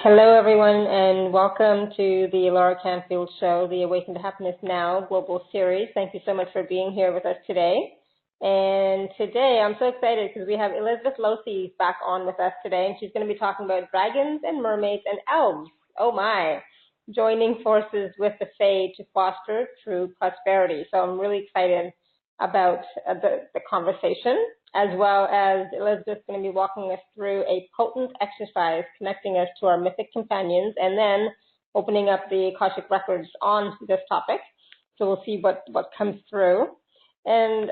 Hello, everyone, and welcome to the Laura Canfield Show, the Awaken to Happiness Now Global Series. Thank you so much for being here with us today. And today, I'm so excited because we have Elizabeth Locey back on with us today, and she's going to be talking about dragons and mermaids and elves. Oh my! Joining forces with the Fae to foster true prosperity. So I'm really excited about the conversation, as well as Elizabeth's going to be walking us through a potent exercise connecting us to our Mythic Companions, and then opening up the Akashic Records on this topic. So we'll see what comes through. And,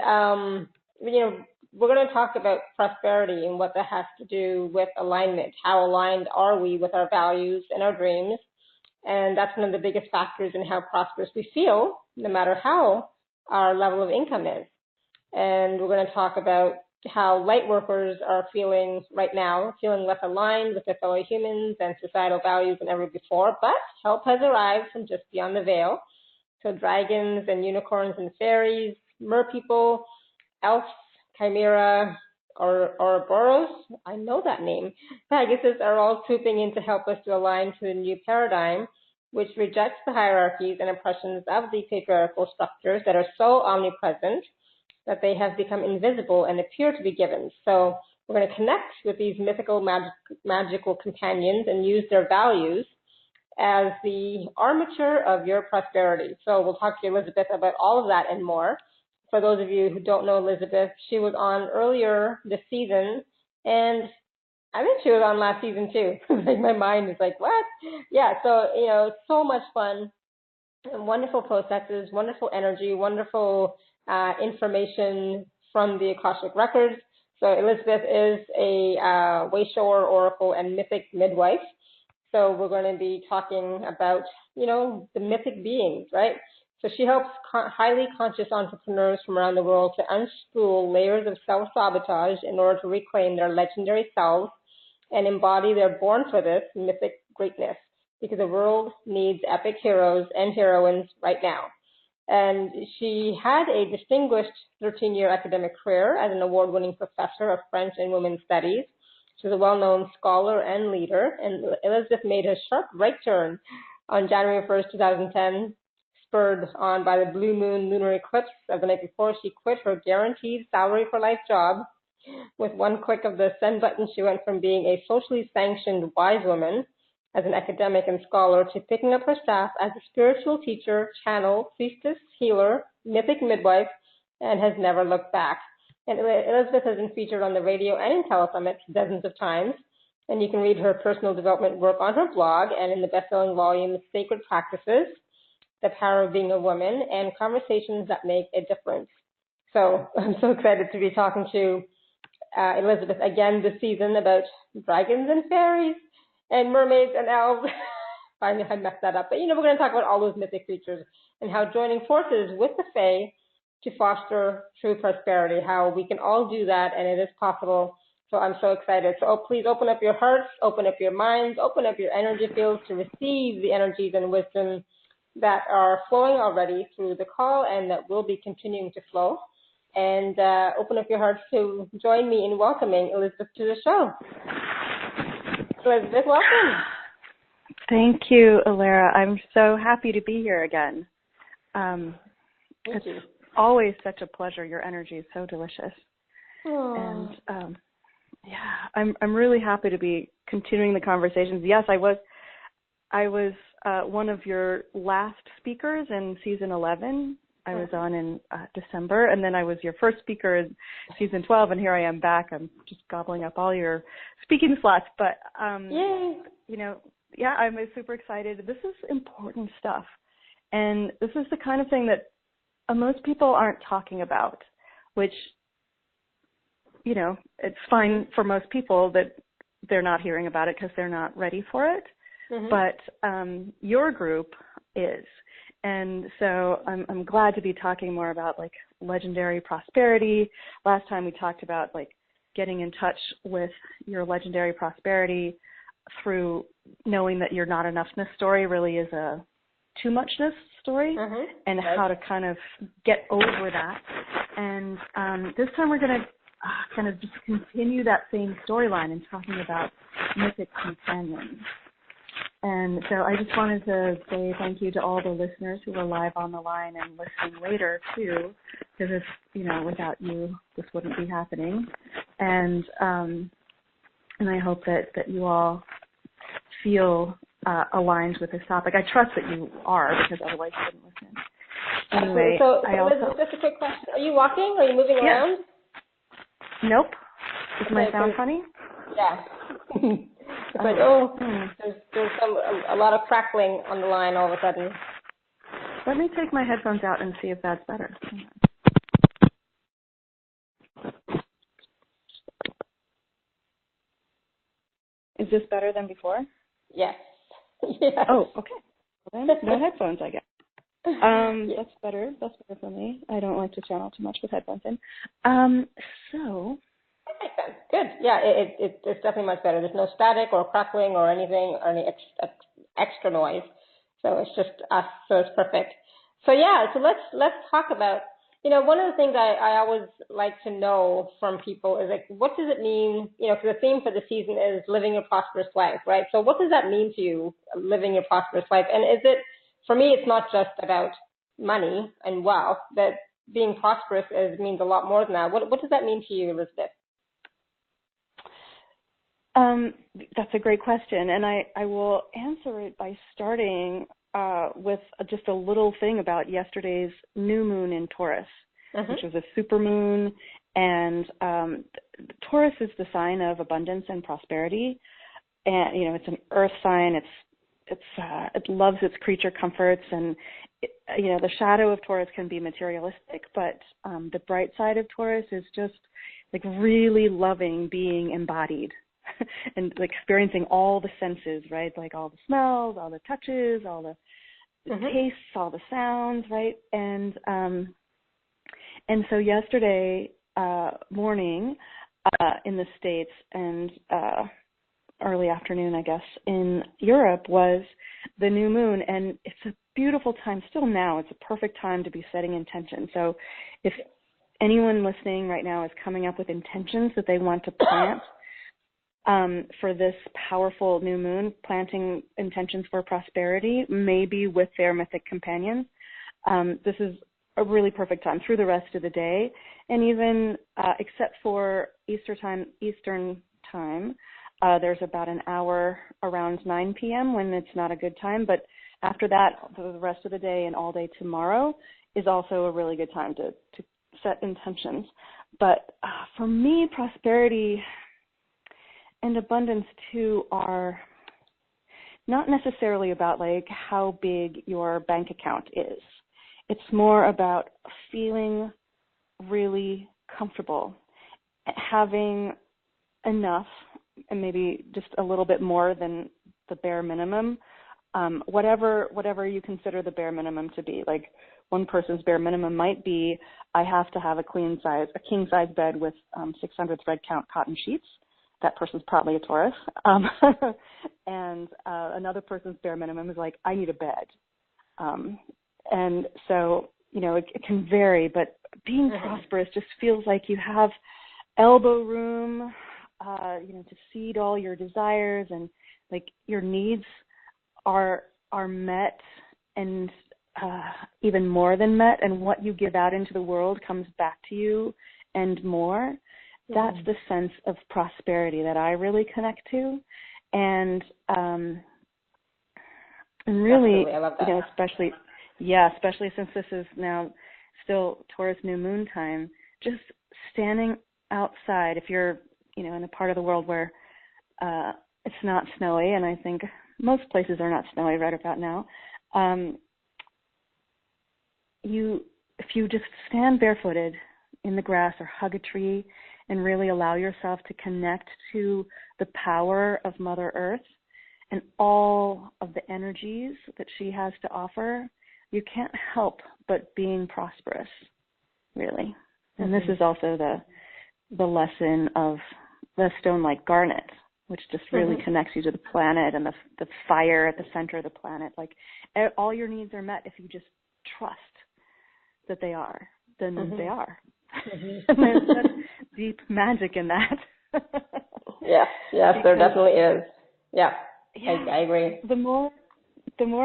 we're going to talk about prosperity and what that has to do with alignment. How aligned are we with our values and our dreams? And that's one of the biggest factors in how prosperous we feel, no matter how our level of income is. And we're going to talk about how light workers are feeling right now, feeling less aligned with their fellow humans and societal values than ever before, but help has arrived from just beyond the veil. So dragons and unicorns and fairies, merpeople, elves, chimera, or Ouroboros, I know that name, Pegasus are all swooping in to help us to align to a new paradigm which rejects the hierarchies and oppressions of the patriarchal structures that are so omnipresent that they have become invisible and appear to be givens. So we're going to connect with these mythical magical companions and use their values as the armature of your prosperity. So we'll talk to Elizabeth about all of that and more. For those of you who don't know Elizabeth, she was on earlier this season, and I think she was on last season too. Like my mind is like, what? Yeah, so, so much fun, wonderful processes, wonderful energy, wonderful information from the Akashic Records. So Elizabeth is a Wayshower, Oracle, and Mythic Midwife. So we're going to be talking about, the mythic beings, right? So she helps highly conscious entrepreneurs from around the world to unspool layers of self-sabotage in order to reclaim their legendary selves and embody their born for this mythic greatness, because the world needs epic heroes and heroines right now. And she had a distinguished 13-year academic career as an award-winning professor of French and Women's Studies. She's a well-known scholar and leader, and Elizabeth made a sharp right turn on January 1st, 2010, spurred on by the blue moon lunar eclipse of the night before. She quit her guaranteed salary for life job. With one click of the send button, she went from being a socially sanctioned wise woman as an academic and scholar to picking up her staff as a spiritual teacher, channel, priestess, healer, mythic midwife, and has never looked back. And Elizabeth has been featured on the radio and in telesummits dozens of times, and you can read her personal development work on her blog and in the best-selling volume Sacred Practices, The Power of Being a Woman, and Conversations That Make a Difference. So I'm so excited to be talking to Elizabeth again this season about dragons and fairies and mermaids and elves. Finally, I messed that up. But, we're going to talk about all those mythic creatures and how joining forces with the Fae to foster true prosperity, how we can all do that, and it is possible. So I'm so excited. So please open up your hearts, open up your minds, open up your energy fields to receive the energies and wisdom that are flowing already through the call and that will be continuing to flow. And open up your hearts to join me in welcoming Elizabeth to the show. Elizabeth, welcome. Thank you, Alara. I'm so happy to be here again. Thank you. Always such a pleasure. Your energy is so delicious. Aww. And I'm really happy to be continuing the conversations. Yes, I was one of your last speakers in season 11. I was on in December, and then I was your first speaker in season 12, and here I am back. I'm just gobbling up all your speaking slots. But, Yay. I'm super excited. This is important stuff, and this is the kind of thing that most people aren't talking about, which, it's fine for most people that they're not hearing about it because they're not ready for it. Mm-hmm. But your group is. And so I'm glad to be talking more about legendary prosperity. Last time we talked about getting in touch with your legendary prosperity through knowing that your not enoughness story really is a too muchness story, and how to kind of get over that. And this time we're going to kind of just continue that same storyline and talking about mythic companions. And so I just wanted to say thank you to all the listeners who are live on the line and listening later too, because if, without you, this wouldn't be happening. And I hope that you all feel aligned with this topic. I trust that you are, because otherwise you wouldn't listen. Anyway, so Elizabeth, just a quick question. Are you walking? Are you moving around? Nope. Is my sound funny? Yeah. There's a lot of crackling on the line all of a sudden. Let me take my headphones out and see if that's better. Is this better than before? Yes. Yes. Oh, okay. Well, then no headphones, I guess. That's better. That's better for me. I don't like to channel too much with headphones in. So. That makes sense. Good. Yeah, it's definitely much better. There's no static or crackling or anything, or any extra noise. So it's just us. So it's perfect. So yeah. So let's talk about. One of the things I always like to know from people is, like, what does it mean? Because the theme for the season is living a prosperous life, right? So what does that mean to you, living a prosperous life? And is it, for me, it's not just about money and wealth. That being prosperous means a lot more than that. What does that mean to you, Elizabeth? That's a great question, and I will answer it by starting with just a little thing about yesterday's new moon in Taurus, which was a supermoon, and Taurus is the sign of abundance and prosperity, and it's an earth sign. It loves its creature comforts, and the shadow of Taurus can be materialistic, but the bright side of Taurus is just like really loving being embodied. And experiencing all the senses, right? Like all the smells, all the touches, all the tastes, all the sounds, right? And so yesterday morning in the States and early afternoon, I guess, in Europe was the new moon, and it's a beautiful time. Still now, it's a perfect time to be setting intention. So if anyone listening right now is coming up with intentions that they want to plant for this powerful new moon, planting intentions for prosperity, maybe with their Mythic Companions, this is a really perfect time through the rest of the day. And even except for Eastern time, there's about an hour around 9 p.m. when it's not a good time. But after that, the rest of the day and all day tomorrow is also a really good time to set intentions. But for me, prosperity and abundance too are not necessarily about like how big your bank account is. It's more about feeling really comfortable, having enough, and maybe just a little bit more than the bare minimum, whatever you consider the bare minimum to be. Like one person's bare minimum might be, I have to have a king size bed with 600 thread count cotton sheets. That person's probably a Taurus. And another person's bare minimum is like, I need a bed. And so, it can vary, but being prosperous just feels like you have elbow room, to seed all your desires, and like your needs are met and even more than met, and what you give out into the world comes back to you and more. That's the sense of prosperity that I really connect to, and really, I love that. especially since this is now still Taurus new moon time. Just standing outside, if you're in a part of the world where it's not snowy, and I think most places are not snowy right about now. If you just stand barefooted in the grass or hug a tree and really allow yourself to connect to the power of Mother Earth and all of the energies that she has to offer, you can't help but being prosperous, really. And this is also the lesson of the stone like garnet, which just really connects you to the planet and the fire at the center of the planet. Like all your needs are met if you just trust that they are, then they are. And there's such deep magic in that. Yes, there definitely is. Yeah. yeah, I agree. The more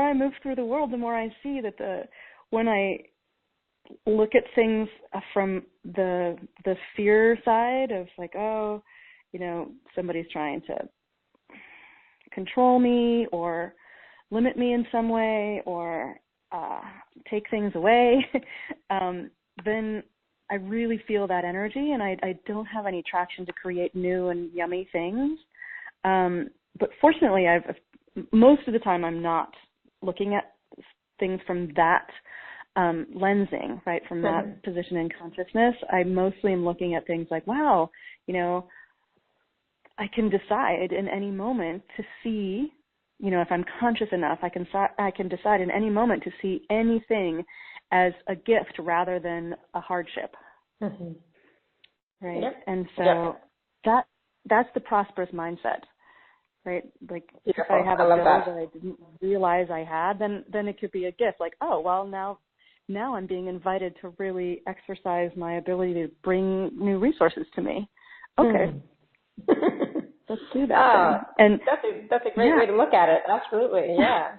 I move through the world, the more I see that when I look at things from the fear side of like, oh, somebody's trying to control me or limit me in some way or take things away, then I really feel that energy, and I don't have any traction to create new and yummy things. But fortunately, most of the time I'm not looking at things from that lensing, right, from that position in consciousness. I mostly am looking at things like, wow, I can decide in any moment to see, if I'm conscious enough, I can decide in any moment to see anything as a gift rather than a hardship. Right? Yep. And so that's the prosperous mindset, right? Like if I have a bill that I didn't realize I had, then it could be a gift. Like, oh, well, now I'm being invited to really exercise my ability to bring new resources to me. Okay. Let's do that. And that's a great way to look at it. Absolutely. Yeah.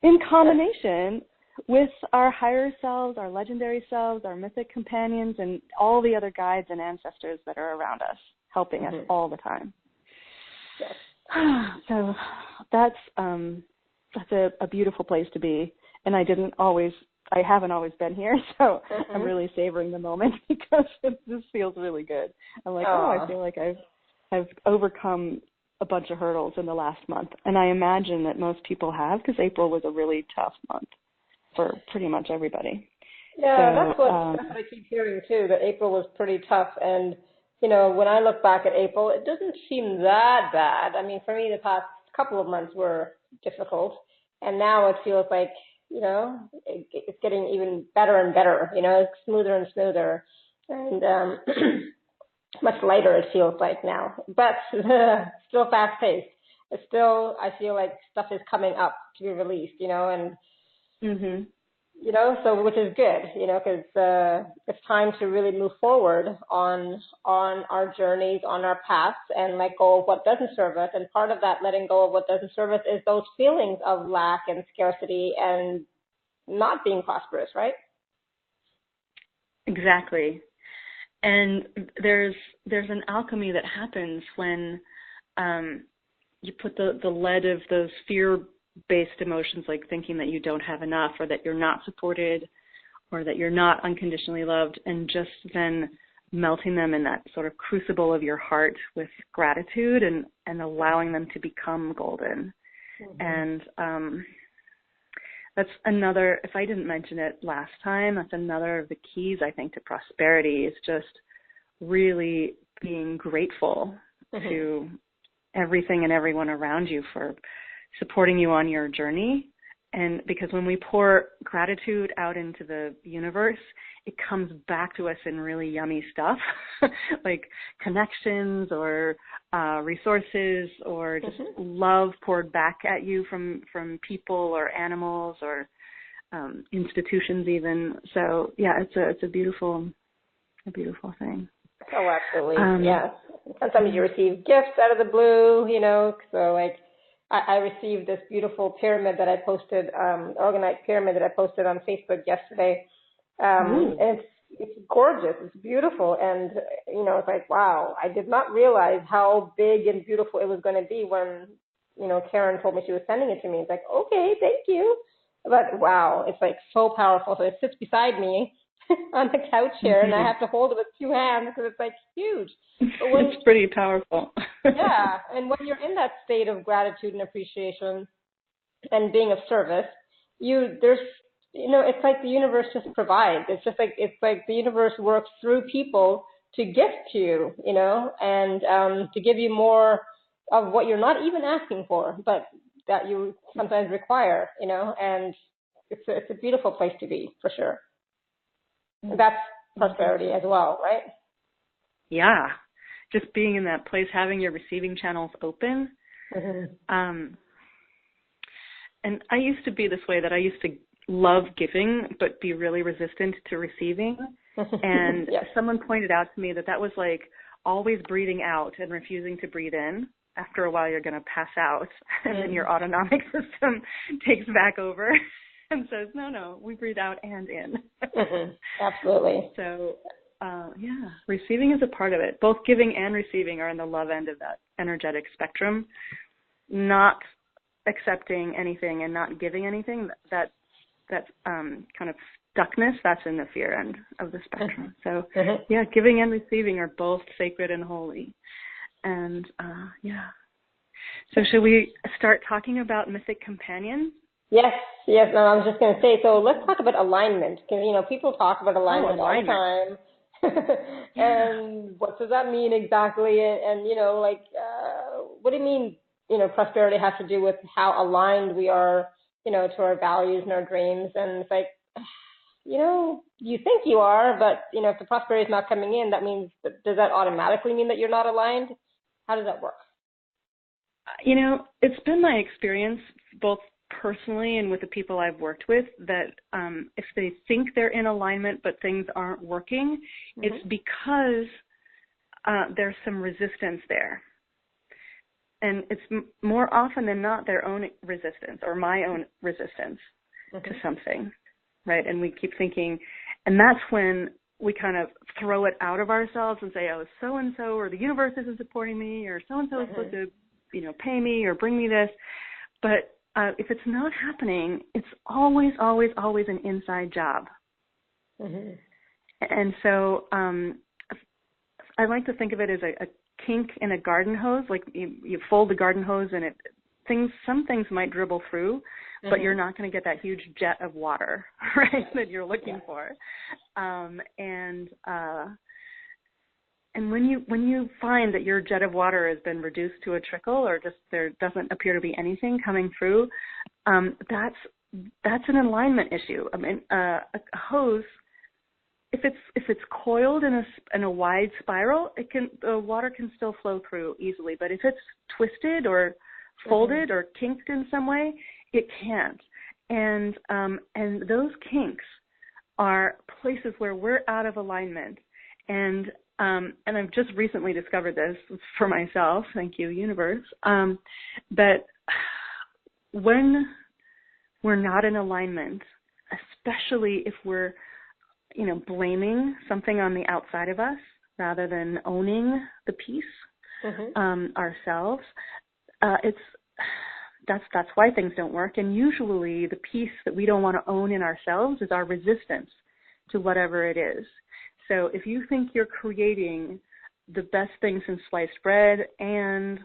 In combination with our higher selves, our legendary selves, our mythic companions, and all the other guides and ancestors that are around us, helping us all the time. Yes. So that's a beautiful place to be. And I haven't always been here, so I'm really savoring the moment because this feels really good. I'm like, I feel like I've overcome a bunch of hurdles in the last month. And I imagine that most people have, because April was a really tough month for pretty much everybody. Yeah, so, that's what I keep hearing too, that April was pretty tough. And, when I look back at April, it doesn't seem that bad. I mean, for me, the past couple of months were difficult. And now it feels like, it's getting even better and better, it's smoother and smoother. And much lighter, it feels like now. But still fast-paced. It's still, I feel like stuff is coming up to be released, and so which is good, because it's time to really move forward on our journeys, on our paths, and let go of what doesn't serve us. And part of that letting go of what doesn't serve us is those feelings of lack and scarcity and not being prosperous, right? Exactly. And there's an alchemy that happens when you put the lead of those fear-based emotions, like thinking that you don't have enough or that you're not supported or that you're not unconditionally loved, and just then melting them in that sort of crucible of your heart with gratitude and allowing them to become golden. And that's another, if I didn't mention it last time, that's another of the keys, I think, to prosperity is just really being grateful to everything and everyone around you for supporting you on your journey. And because when we pour gratitude out into the universe, it comes back to us in really yummy stuff, like connections or resources or just love poured back at you from people or animals or institutions even. So yeah, it's a beautiful thing. Oh, absolutely. Yes. Sometimes you receive gifts out of the blue, so like I received this beautiful pyramid that I posted, organized pyramid that I posted on Facebook yesterday. And it's gorgeous. It's beautiful. And, it's like, wow, I did not realize how big and beautiful it was going to be when, Karen told me she was sending it to me. It's like, okay, thank you. But wow, it's like so powerful. So it sits beside me on the couch here, and I have to hold it with two hands because it's like huge. But it's pretty powerful. Yeah, and when you're in that state of gratitude and appreciation and being of service, it's like the universe just provides. It's like the universe works through people to gift to you, and to give you more of what you're not even asking for, but that you sometimes require, and it's a beautiful place to be for sure. That's prosperity as well, right? Yeah. Just being in that place, having your receiving channels open. And I used to be this way, that I used to love giving, but be really resistant to receiving. And someone pointed out to me that was like always breathing out and refusing to breathe in. after a while you're going to pass out, and then your autonomic system takes back over and says, no, we breathe out and in. Absolutely. So, receiving is a part of it. Both giving and receiving are in the love end of that energetic spectrum. Not accepting anything and not giving anything, that's kind of stuckness, that's in the fear end of the spectrum. So, giving and receiving are both sacred and holy. And, So should we start talking about Mythic Companions? Yes. No, I was just going to say, so let's talk about alignment, because, people talk about alignment all the time. And what does that mean exactly? And what do you mean, prosperity has to do with how aligned we are, to our values and our dreams? And it's like, you think you are, but, if the prosperity is not coming in, that means, does that automatically mean that you're not aligned? How does that work? It's been my experience, both personally and with the people I've worked with, that if they think they're in alignment but things aren't working, it's because there's some resistance there. And it's more often than not their own resistance or my own resistance to something, right? And we keep thinking, and that's when we kind of throw it out of ourselves and say, oh, so-and-so, or the universe isn't supporting me, or so-and-so is supposed to, pay me or bring me this. But if it's not happening, it's always, always, always an inside job. And so I like to think of it as a kink in a garden hose. Like you fold the garden hose and some things might dribble through, but you're not going to get that huge jet of water, right, that you're looking for. And when you find that your jet of water has been reduced to a trickle, or just there doesn't appear to be anything coming through, that's an alignment issue. I mean, a hose, if it's coiled in a wide spiral, the water can still flow through easily. But if it's twisted or folded or kinked in some way, it can't. And those kinks are places where we're out of alignment. And I've just recently discovered this for myself. Thank you, universe. That when we're not in alignment, especially if we're, blaming something on the outside of us rather than owning the piece ourselves, that's why things don't work. And usually the piece that we don't want to own in ourselves is our resistance to whatever it is. So if you think you're creating the best thing since sliced bread and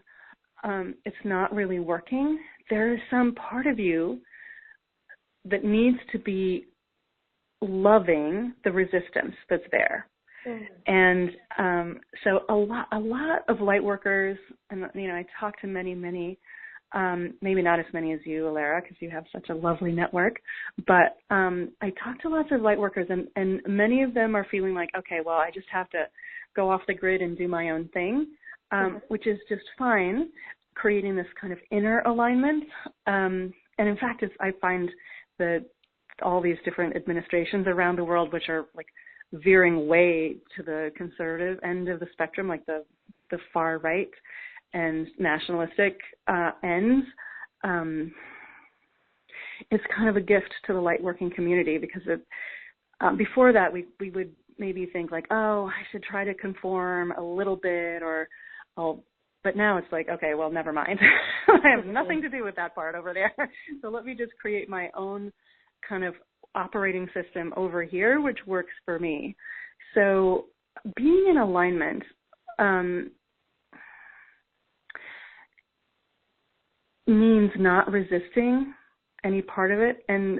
it's not really working, there is some part of you that needs to be loving the resistance that's there. And so a lot of light workers, and I talk to many, maybe not as many as you, Alara, because you have such a lovely network, but I talk to lots of light workers, and many of them are feeling like, okay, well, I just have to go off the grid and do my own thing, which is just fine, creating this kind of inner alignment. And in fact, I find that all these different administrations around the world, which are like veering way to the conservative end of the spectrum, like the far right and nationalistic ends, it's kind of a gift to the light working community, because before that we would maybe think like, oh, I should try to conform a little bit, but now it's like, okay, well, never mind. I have nothing to do with that part over there. So let me just create my own kind of operating system over here, which works for me. So being in alignment means not resisting any part of it. And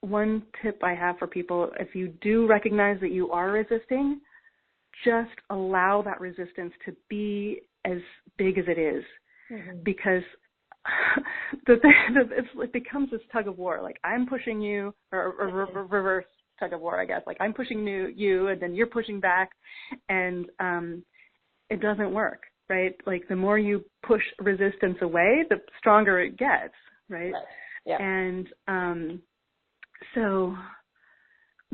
one tip I have for people, if you do recognize that you are resisting, just allow that resistance to be as big as it is, because it becomes this tug of war. Like, I'm pushing you, or reverse tug of war, I guess. Like, I'm pushing you, and then you're pushing back, and it doesn't work, right? Like, the more you push resistance away, the stronger it gets, right? Yeah. And so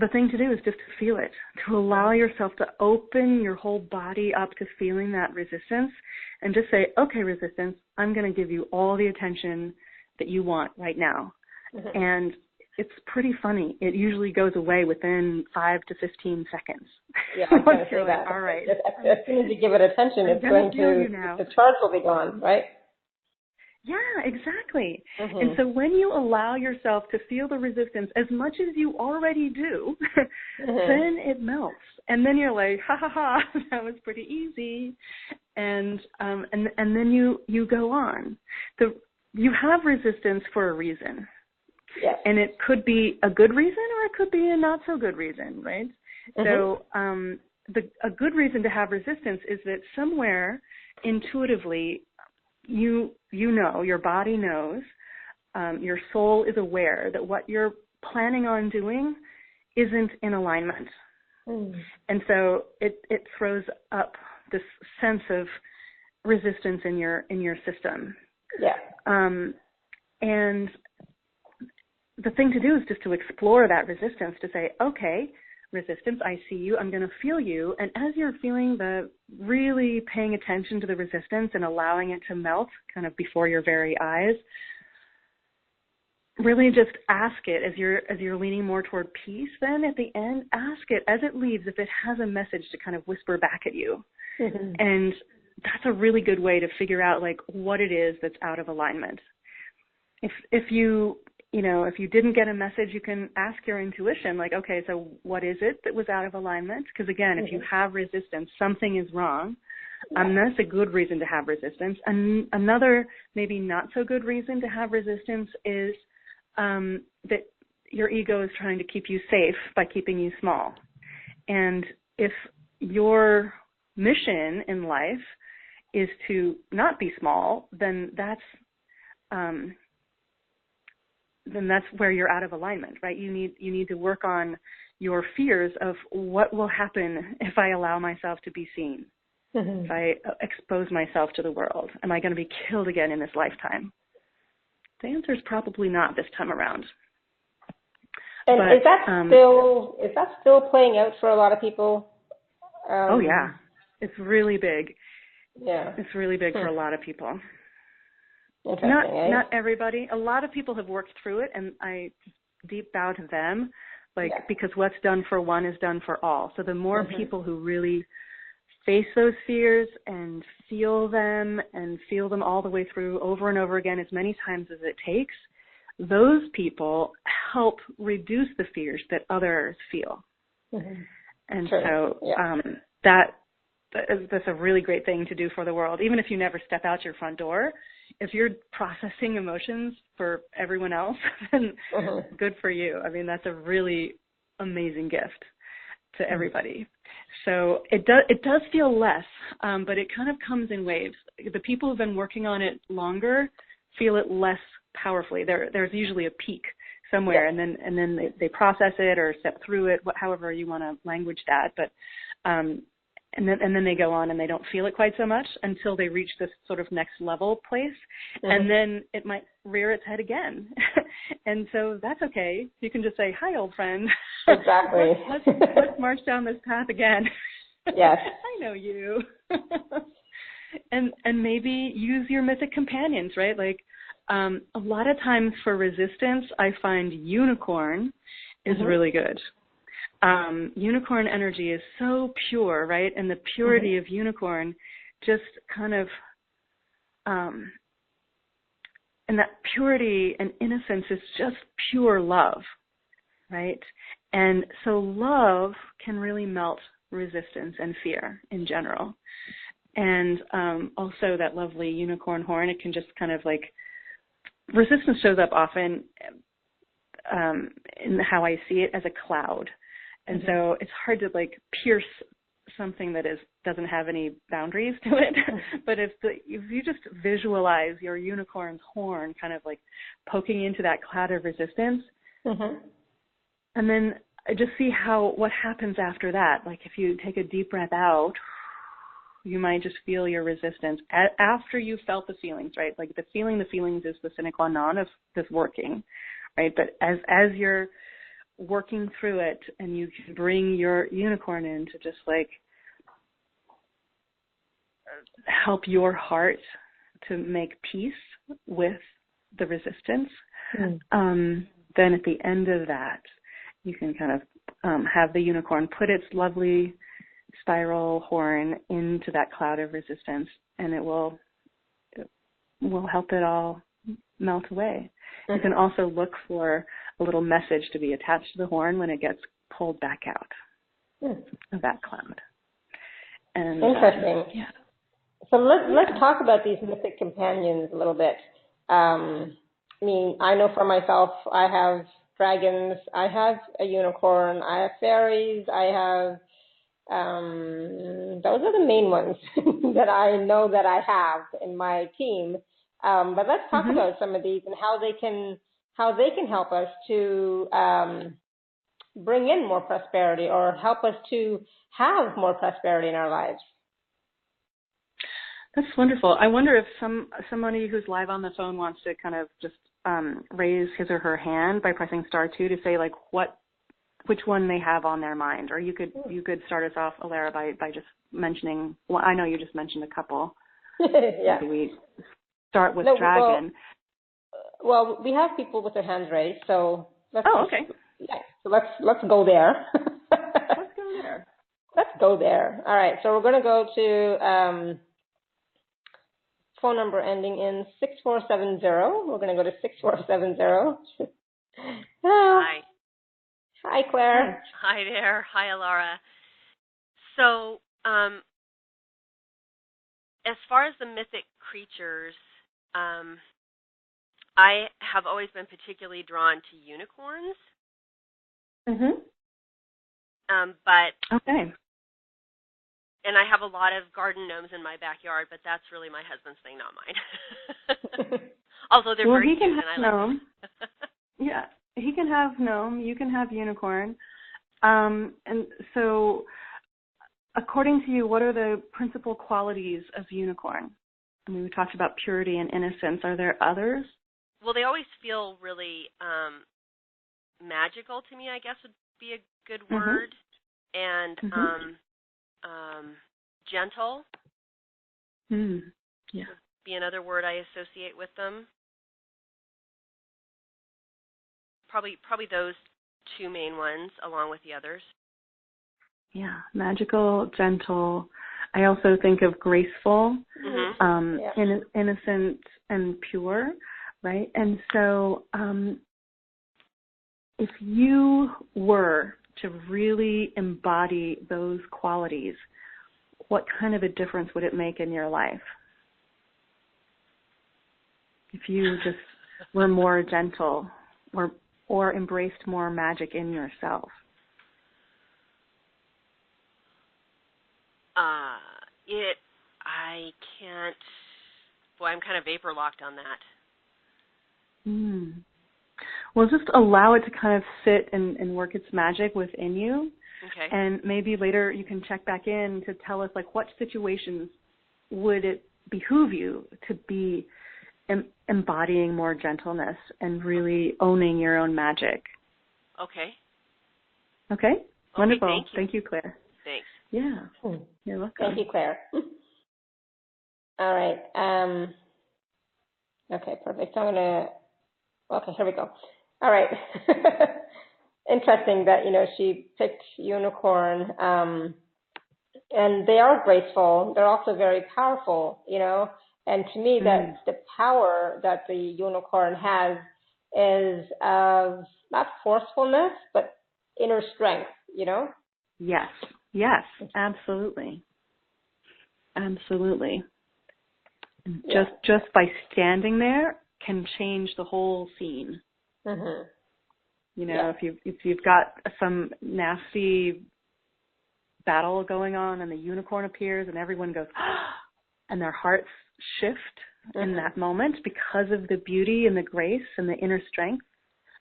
the thing to do is just to feel it, to allow yourself to open your whole body up to feeling that resistance and just say, okay, resistance, I'm going to give you all the attention that you want right now. Mm-hmm. And it's pretty funny. It usually goes away within 5 to 15 seconds. Yeah, I'm going to say like, that. All right. As soon as you give it attention, it's going to, the charge will be gone, right? Yeah, exactly. Mm-hmm. And so when you allow yourself to feel the resistance as much as you already do, then it melts. And then you're like, ha ha ha, that was pretty easy. And then you go on. You have resistance for a reason. Yes. And it could be a good reason or it could be a not so good reason, right? So a good reason to have resistance is that somewhere intuitively you know, your body knows, your soul is aware that what you're planning on doing isn't in alignment. And so it throws up this sense of resistance in your system. Yeah. And the thing to do is just to explore that resistance, to say, okay, resistance, I see you, I'm going to feel you. And as you're feeling really paying attention to the resistance and allowing it to melt kind of before your very eyes, really just ask it as you're leaning more toward peace. Then at the end, ask it as it leaves if it has a message to kind of whisper back at you. Mm-hmm. And that's a really good way to figure out like what it is that's out of alignment. If you didn't get a message, you can ask your intuition, like, okay, so what is it that was out of alignment? Because again, if you have resistance, something is wrong. That's a good reason to have resistance. And another maybe not so good reason to have resistance is that your ego is trying to keep you safe by keeping you small. And if your mission in life is to not be small, then that's where you're out of alignment, right? You need to work on your fears of what will happen if I allow myself to be seen, if I expose myself to the world. Am I going to be killed again in this lifetime? The answer is probably not this time around. And but, is that still playing out for a lot of people? Oh yeah, it's really big. Yeah, it's really big for a lot of people. Not everybody. A lot of people have worked through it, and I deep bow to them, because what's done for one is done for all. So the more people who really face those fears and feel them all the way through over and over again as many times as it takes, those people help reduce the fears that others feel. And so that's a really great thing to do for the world. Even if you never step out your front door, if you're processing emotions for everyone else, then good for you. I mean, that's a really amazing gift to everybody. So it does feel less, but it kind of comes in waves. The people who've been working on it longer feel it less powerfully. There's usually a peak somewhere, and then they process it or step through it, however you want to language that. But and then they go on and they don't feel it quite so much until they reach this sort of next level place, and then it might rear its head again. And so that's okay. You can just say, "Hi, old friend." Exactly. let's march down this path again. Yes. I know you. And maybe use your mythic companions, right? Like a lot of times for resistance, I find unicorn is really good. Unicorn energy is so pure, right? And the purity of unicorn just kind of, and that purity and innocence is just pure love, right? And so love can really melt resistance and fear in general. And also that lovely unicorn horn, it can just kind of like, resistance shows up often in how I see it as a cloud. And so it's hard to like pierce something that doesn't have any boundaries to it. But if you just visualize your unicorn's horn kind of like poking into that cloud of resistance, and then just see what happens after that. Like if you take a deep breath out, you might just feel your resistance after you felt the feelings, right? Like the feelings is the sine qua non of this working, right? But as you're working through it, and you can bring your unicorn in to just like help your heart to make peace with the resistance. Then at the end of that, you can kind of have the unicorn put its lovely spiral horn into that cloud of resistance, and it will help it all melt away. You can also look for a little message to be attached to the horn when it gets pulled back out of that cloud. And, interesting. So let's talk about these mythic companions a little bit. I mean, I know for myself, I have dragons, I have a unicorn, I have fairies, I have, those are the main ones that I know that I have in my team. But let's talk about some of these and how they can help us to bring in more prosperity or help us to have more prosperity in our lives. That's wonderful. I wonder if somebody who's live on the phone wants to kind of just raise his or her hand by pressing *2 to say like which one they have on their mind. Or you could start us off, Alara, by just mentioning. Well, I know you just mentioned a couple. Yeah. Maybe we start with dragon. Well, we have people with their hands raised, so let's. Oh, okay. Yeah. So let's go there. Let's go there. Let's go there. All right. So we're going to go to phone number ending in 6470. We're going to go to 6470. Hi. Hi, Claire. Hi there. Hi, Alara. So, as far as the mythic creatures, I have always been particularly drawn to unicorns. But okay. And I have a lot of garden gnomes in my backyard, but that's really my husband's thing, not mine. Although they're very cute, and I like them. Yeah, he can have gnome. You can have unicorn. And so, according to you, what are the principal qualities of unicorn? I mean, we talked about purity and innocence. Are there others? Well, they always feel really magical to me, I guess would be a good word. And gentle. Yeah. Would be another word I associate with them. Probably those two main ones, along with the others. Yeah, magical, gentle. I also think of graceful, innocent, and pure, right? And so if you were to really embody those qualities, what kind of a difference would it make in your life? If you just were more gentle or embraced more magic in yourself? I can't, boy, I'm kind of vapor locked on that. Well, just allow it to kind of sit and work its magic within you. Okay. And maybe later you can check back in to tell us, like, what situations would it behoove you to be embodying more gentleness and really owning your own magic. Okay. Okay? Wonderful. Thank you. Thank you, Claire. Thanks. Yeah. You're welcome. Thank you, Claire. All right. Okay, perfect. So I'm going to, okay, here we go. All right. Interesting that, she picked unicorn. And they are graceful. They're also very powerful, And to me, that's the power that the unicorn has is of not forcefulness, but inner strength, Yes. Yes, absolutely. Absolutely. Yeah. Just by standing there can change the whole scene. Mm-hmm. If you've got some nasty battle going on and the unicorn appears and everyone goes, and their hearts shift in that moment because of the beauty and the grace and the inner strength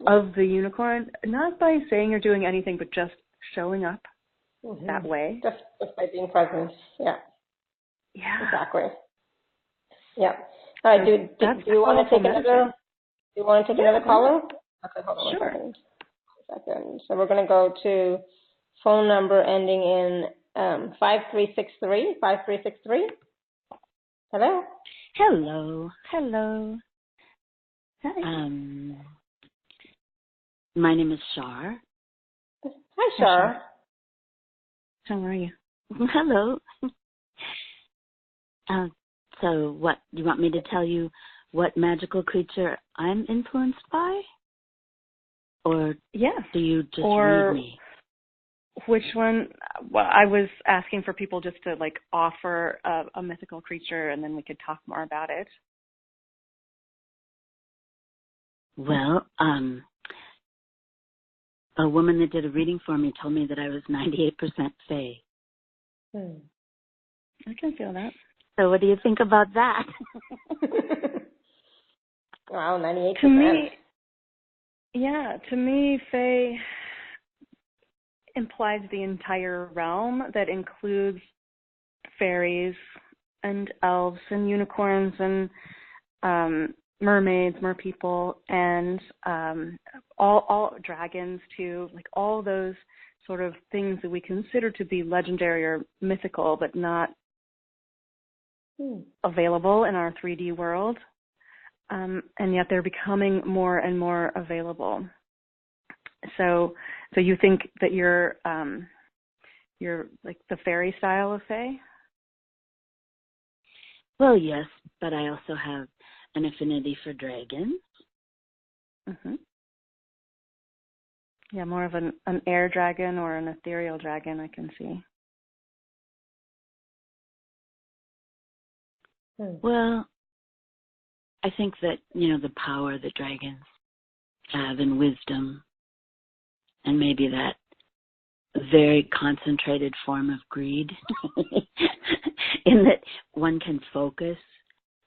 of the unicorn, not by saying or doing anything, but just showing up that way. Just by being present. Yeah. Yeah. Exactly. Yeah. All right. Do you want to take another? Do you want to take another caller? Okay, hold on Sure. a second. second. So we're going to go to phone number ending in 5363. 5363. Hello. Hello. Hi. My name is Shar. Hi, Shar. How are you? Hello. So what, you want me to tell you what magical creature I'm influenced by? Or do you just read me? Which one? Well, I was asking for people just to like offer a mythical creature, and then we could talk more about it. Well, a woman that did a reading for me told me that I was 98% Fae. I can feel that. So what do you think about that? Wow, 98%. To me, Fae implies the entire realm that includes fairies and elves and unicorns and mermaids, merpeople, and all dragons too, like all those sort of things that we consider to be legendary or mythical, but not available in our 3D world. And yet they're becoming more and more available. So you think that you're like the fairy style of Fae? Well, yes, but I also have an affinity for dragons. Mm-hmm. Yeah, more of an air dragon or an ethereal dragon, I can see. Well, I think that, the power that dragons have and wisdom, and maybe that very concentrated form of greed, in that one can focus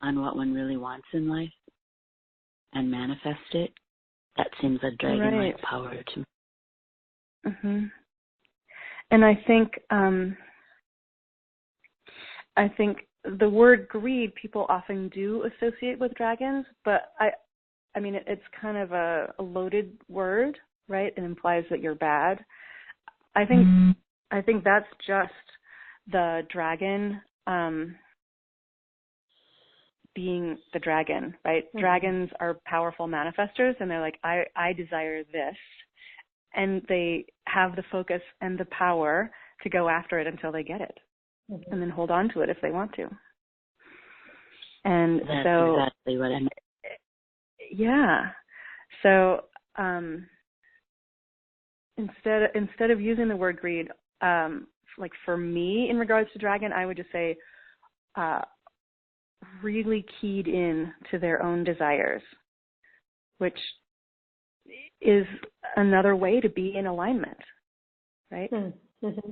on what one really wants in life and manifest it. That seems a dragon-like power to me. Mm-hmm. And I think the word greed people often do associate with dragons, but I mean it's kind of a loaded word, right? It implies that you're bad. I think that's just the dragon being the dragon, right? Mm-hmm. Dragons are powerful manifestors, and they're like, I desire this, and they have the focus and the power to go after it until they get it. Mm-hmm. And then hold on to it if they want to. And that's so exactly what I mean. Yeah. So instead of using the word greed, like for me in regards to dragon, I would just say really keyed in to their own desires, which is another way to be in alignment, right? Mm-hmm.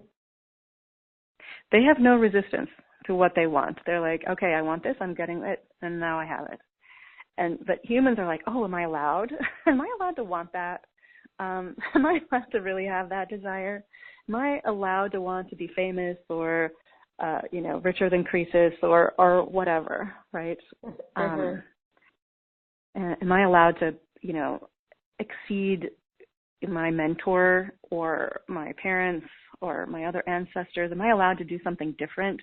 They have no resistance to what they want. They're like, okay, I want this, I'm getting it, and now I have it. But humans are like, oh, am I allowed? Am I allowed to want that? Am I allowed to really have that desire? Am I allowed to want to be famous or, richer than Croesus or whatever, right? Mm-hmm. Am I allowed to, exceed my mentor or my parents or my other ancestors? Am I allowed to do something different?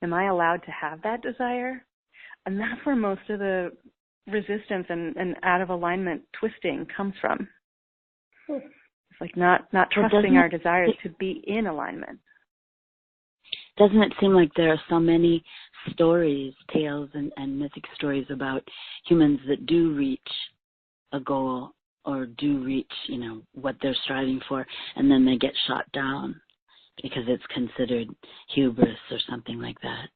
Am I allowed to have that desire? And that's where most of the resistance and out of alignment twisting comes from. It's like not trusting our desires to be in alignment. Doesn't it seem like there are so many stories, tales, and mythic stories about humans that do reach a goal or do reach, what they're striving for, and then they get shot down because it's considered hubris or something like that?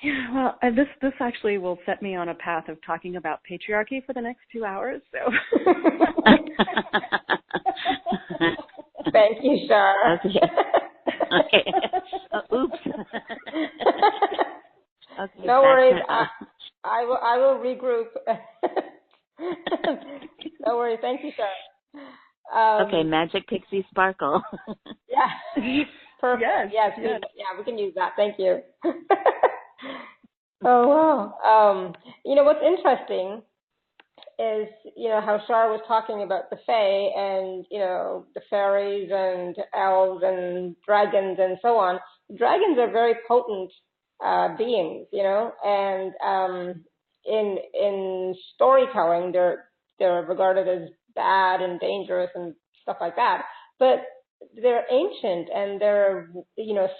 Yeah, well, this actually will set me on a path of talking about patriarchy for the next 2 hours. So, thank you, Shar. Okay. Oops. Okay, no worries. I will regroup. No worries. Thank you, Shar. Okay, magic pixie sparkle. Yeah. Perfect. Yes. We can use that. Thank you. Oh, wow. What's interesting is, how Shar was talking about the Fae and, the fairies and elves and dragons and so on. Dragons are very potent beings, and in storytelling, they're regarded as bad and dangerous and stuff like that. But they're ancient and they're,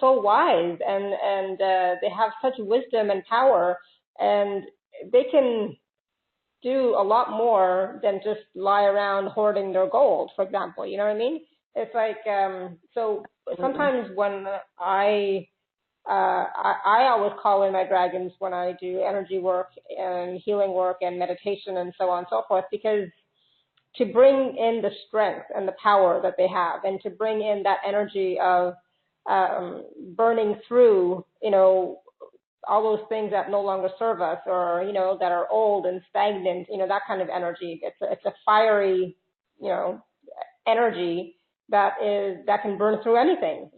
so wise and they have such wisdom and power, and they can do a lot more than just lie around hoarding their gold, for example. You know what I mean? It's like, so sometimes when I always call in my dragons when I do energy work and healing work and meditation and so on and so forth, because to bring in the strength and the power that they have, and to bring in that energy of burning through, all those things that no longer serve us, or, that are old and stagnant, that kind of energy. It's a fiery, energy that can burn through anything,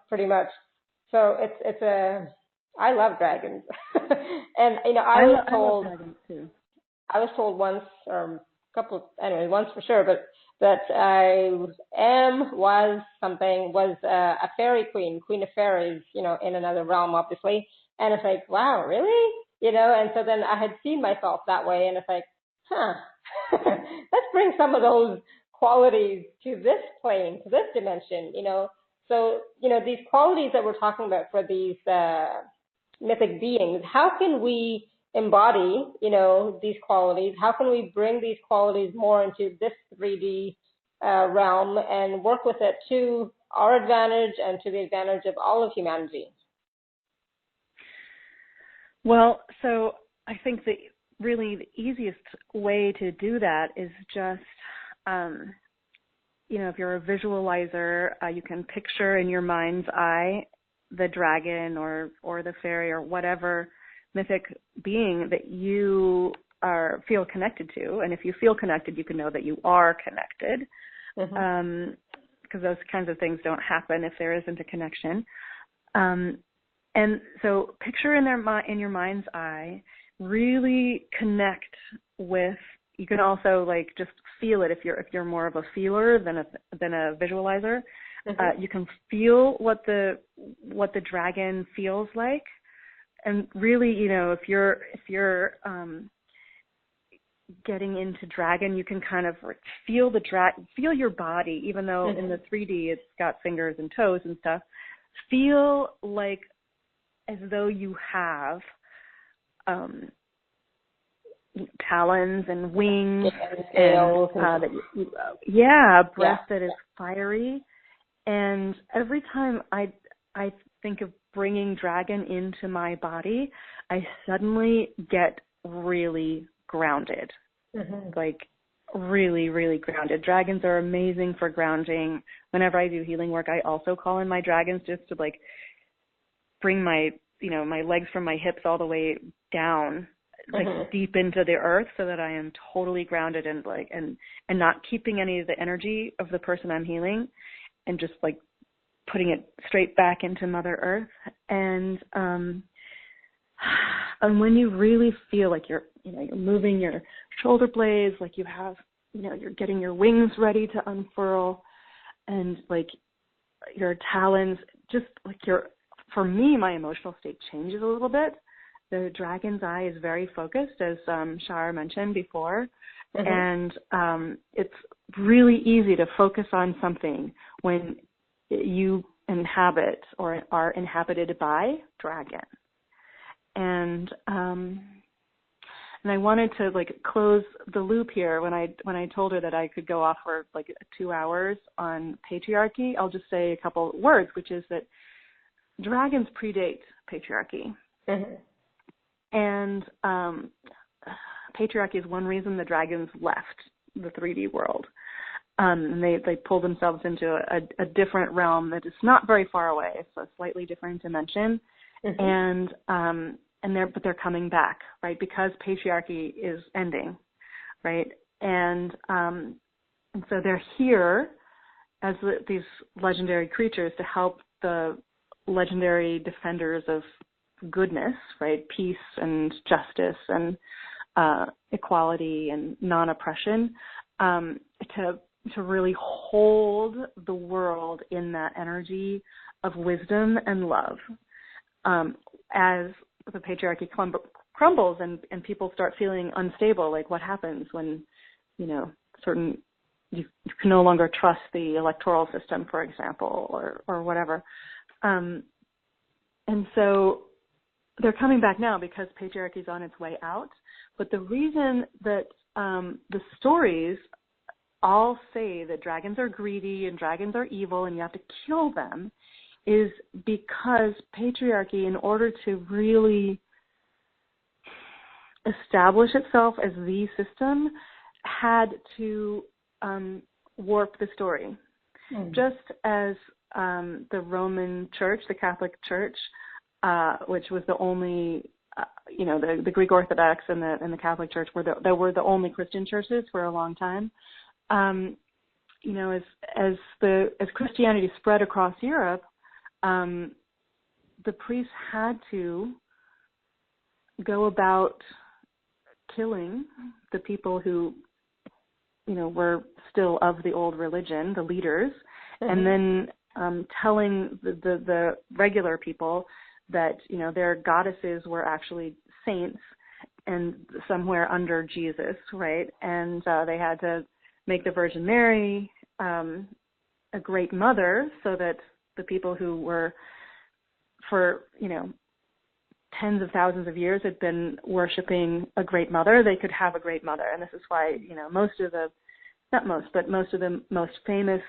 pretty much. So I love dragons. And, I was told, I love dragons too. I was told once, or once for sure, but that I was a fairy queen of fairies, in another realm, obviously. And it's like, wow, really? And so then I had seen myself that way, and it's like, let's bring some of those qualities to this plane, to this dimension, So, these qualities that we're talking about for these mythic beings, how can we embody, these qualities? How can we bring these qualities more into this 3D realm and work with it to our advantage and to the advantage of all of humanity? Well, so I think that really the easiest way to do that is just, if you're a visualizer, you can picture in your mind's eye the dragon or the fairy or whatever mythic being that you feel connected to. And if you feel connected, you can know that you are connected, because those kinds of things don't happen if there isn't a connection. And so picture in your mind's eye, really connect with. You can also just feel it if you're more of a feeler than a visualizer. You can feel what the dragon feels like, and really, if you're getting into dragon, you can kind of feel feel your body, even though in the 3D it's got fingers and toes and stuff. Feel like as though you have talons and wings and breath that is fiery. And every time I think of bringing dragon into my body, I suddenly get really grounded, really, really grounded. Dragons are amazing for grounding. Whenever I do healing work, I also call in my dragons just to bring my legs from my hips all the way down, deep into the earth, so that I am totally grounded and and not keeping any of the energy of the person I'm healing, and just putting it straight back into Mother Earth. And when you really feel like you're moving your shoulder blades, like you have, you're getting your wings ready to unfurl, and your talons, just for me, my emotional state changes a little bit. The dragon's eye is very focused, as Shar mentioned before, and it's really easy to focus on something when you inhabit or are inhabited by dragon. And I wanted to close the loop here when I told her that I could go off for 2 hours on patriarchy. I'll just say a couple words, which is that dragons predate patriarchy. And patriarchy is one reason the dragons left the 3D world. And they pulled themselves into a different realm that is not very far away. It's a slightly different dimension. But they're coming back, right? Because patriarchy is ending, right? And so they're here as these legendary creatures to help the legendary defenders of goodness, right? Peace and justice and equality and non-oppression, to really hold the world in that energy of wisdom and love. As the patriarchy crumbles and people start feeling unstable, like what happens when, you can no longer trust the electoral system, for example, or whatever. And so they're coming back now because patriarchy is on its way out. But the reason that the stories all say that dragons are greedy and dragons are evil and you have to kill them is because patriarchy, in order to really establish itself as the system, had to warp the story. Just as the Roman Church, the Catholic Church, which was the only, the Greek Orthodox and the Catholic Church were the only Christian churches for a long time. As Christianity spread across Europe, the priests had to go about killing the people who, were still of the old religion, the leaders, and then telling the regular people that, their goddesses were actually saints and somewhere under Jesus, right? And they had to make the Virgin Mary a great mother so that the people who were, for, tens of thousands of years had been worshiping a great mother, they could have a great mother. And this is why, most of the most famous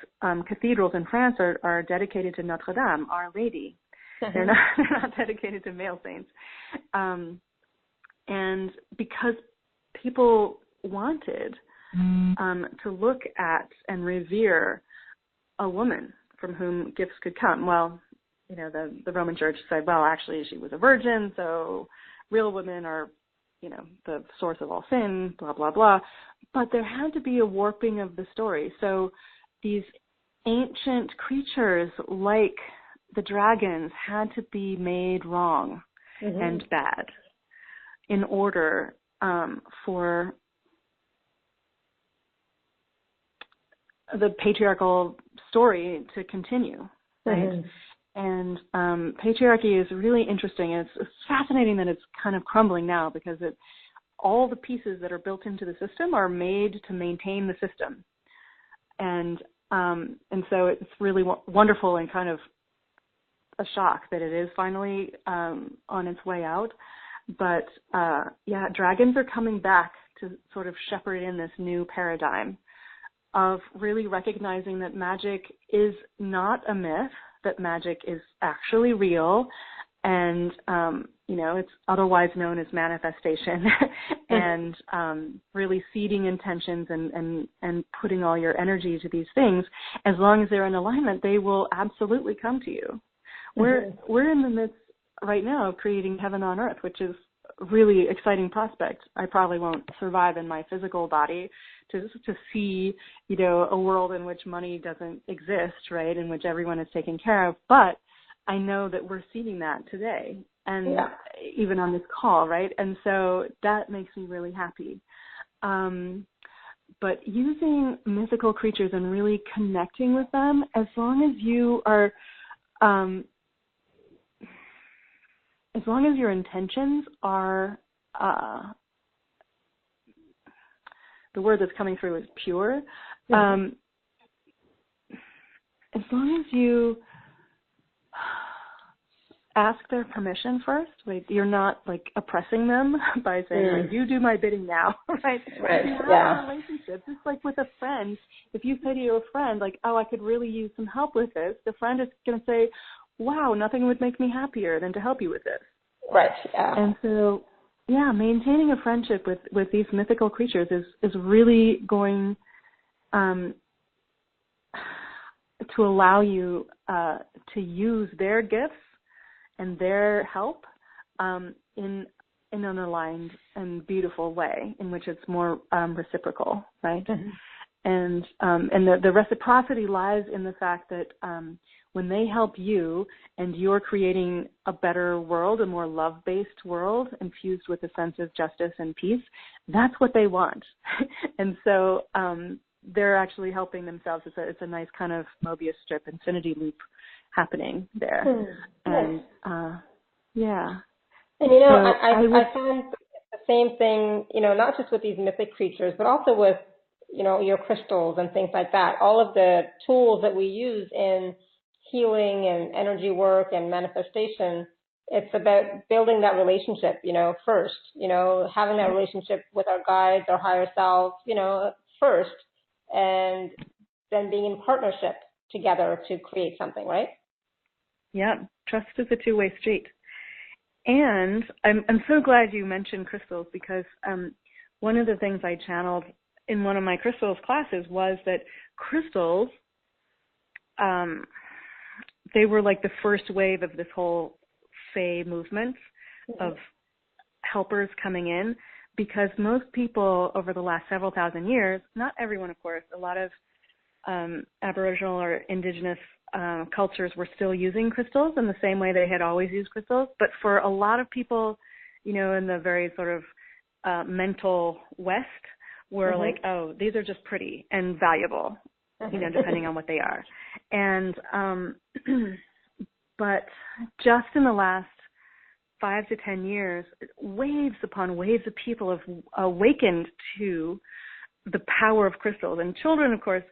cathedrals in France are dedicated to Notre Dame, Our Lady. They're not dedicated to male saints. And because people wanted to look at and revere a woman from whom gifts could come. Well, the Roman Church said, well, actually, she was a virgin, so real women are, the source of all sin, blah, blah, blah. But there had to be a warping of the story. So these ancient creatures like the dragons had to be made wrong and bad in order for the patriarchal story to continue, right? And patriarchy is really interesting. It's fascinating that it's kind of crumbling now because all the pieces that are built into the system are made to maintain the system. And so it's really wonderful and kind of a shock that it is finally on its way out. But dragons are coming back to sort of shepherd in this new paradigm of really recognizing that magic is not a myth, that magic is actually real, and it's otherwise known as manifestation, and really seeding intentions and putting all your energy to these things. As long as they're in alignment, they will absolutely come to you. We're in the midst right now of creating heaven on earth, which is a really exciting prospect. I probably won't survive in my physical body to see, a world in which money doesn't exist, right, in which everyone is taken care of. But I know that we're seeing that today, and even on this call, right? And so that makes me really happy. But using mythical creatures and really connecting with them, as long as you are, as long as your intentions are, the word that's coming through is pure. As long as you ask their permission first, like you're not like oppressing them by saying like, you do my bidding now, right? Right. You have a relationship, just like with a friend. If you say to your friend like, oh, I could really use some help with this, the friend is going to say, wow, nothing would make me happier than to help you with this. Right. Yeah. And so, maintaining a friendship with these mythical creatures is really going to allow you to use their gifts and their help in an aligned and beautiful way, in which it's more reciprocal, right? And the reciprocity lies in the fact that when they help you and you're creating a better world, a more love-based world infused with a sense of justice and peace, that's what they want. And so they're actually helping themselves. It's a nice kind of Mobius strip infinity loop happening there. And yeah. And so I found the same thing, not just with these mythic creatures, but also with, your crystals and things like that. All of the tools that we use in healing and energy work and manifestation, it's about building that relationship, first, having that relationship with our guides, our higher selves, first, and then being in partnership together to create something, right? Yeah, trust is a two-way street. And I'm so glad you mentioned crystals, because one of the things I channeled in one of my crystals classes was that crystals, they were like the first wave of this whole Fae movement of helpers coming in, because most people over the last several thousand years, not everyone of course, a lot of Aboriginal or Indigenous cultures were still using crystals in the same way they had always used crystals. But for a lot of people, in the very sort of mental West, were like, oh, these are just pretty and valuable, depending on what they are. And but just in the last 5 to 10 years, waves upon waves of people have awakened to the power of crystals. And children, of course,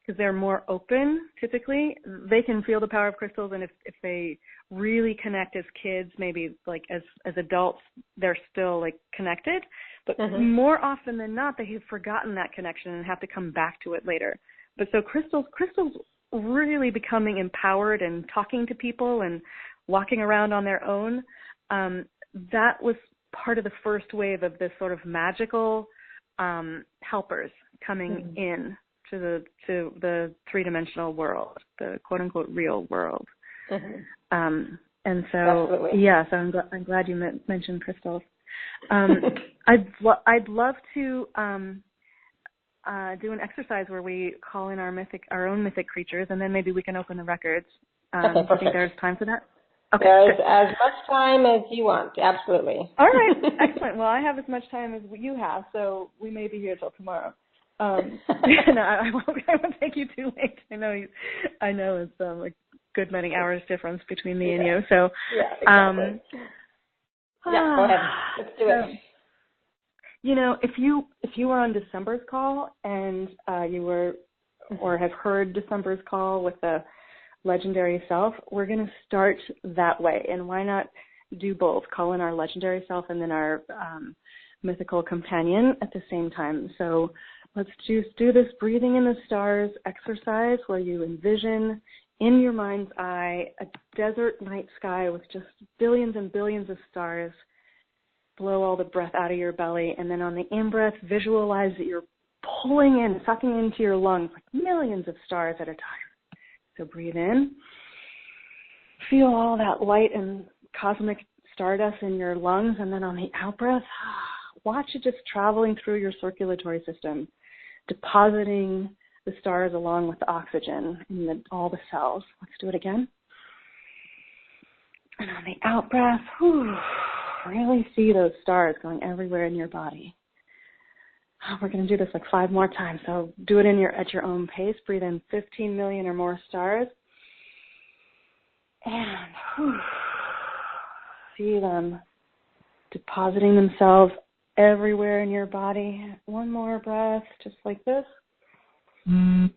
because they're more open, typically, they can feel the power of crystals. And if they really connect as kids, maybe like as adults, they're still like connected. But more often than not, they have forgotten that connection and have to come back to it later. But so crystals really becoming empowered and talking to people and walking around on their own, that was part of the first wave of this sort of magical helpers coming in to the three-dimensional world, the quote-unquote real world. And so, yes, I'm glad you mentioned crystals. I'd love to do an exercise where we call in our own mythic creatures, and then maybe we can open the records. Okay, perfect. Do you think there's time for that? Okay, there's as much time as you want, absolutely. All right, excellent. Well, I have as much time as you have, so we may be here till tomorrow. No, I won't take you too late. I know it's a good many hours difference between me and you. So, exactly. Go ahead. Let's do it. If you were on December's call and you were or have heard December's call with the legendary self, we're going to start that way. And why not do both? Call in our legendary self and then our mythical companion at the same time. So let's just do this breathing in the stars exercise where you envision in your mind's eye a desert night sky with just billions and billions of stars. Blow all the breath out of your belly, and then on the in-breath, visualize that you're pulling in, sucking into your lungs like millions of stars at a time. So breathe in. Feel all that light and cosmic stardust in your lungs, and then on the out-breath, watch it just traveling through your circulatory system, depositing the stars along with the oxygen in all the cells. Let's do it again. And on the out-breath, really see those stars going everywhere in your body. We're going to do this like 5 more times. So do it at your own pace. Breathe in 15 million or more stars. And see them depositing themselves everywhere in your body. One more breath, just like this. And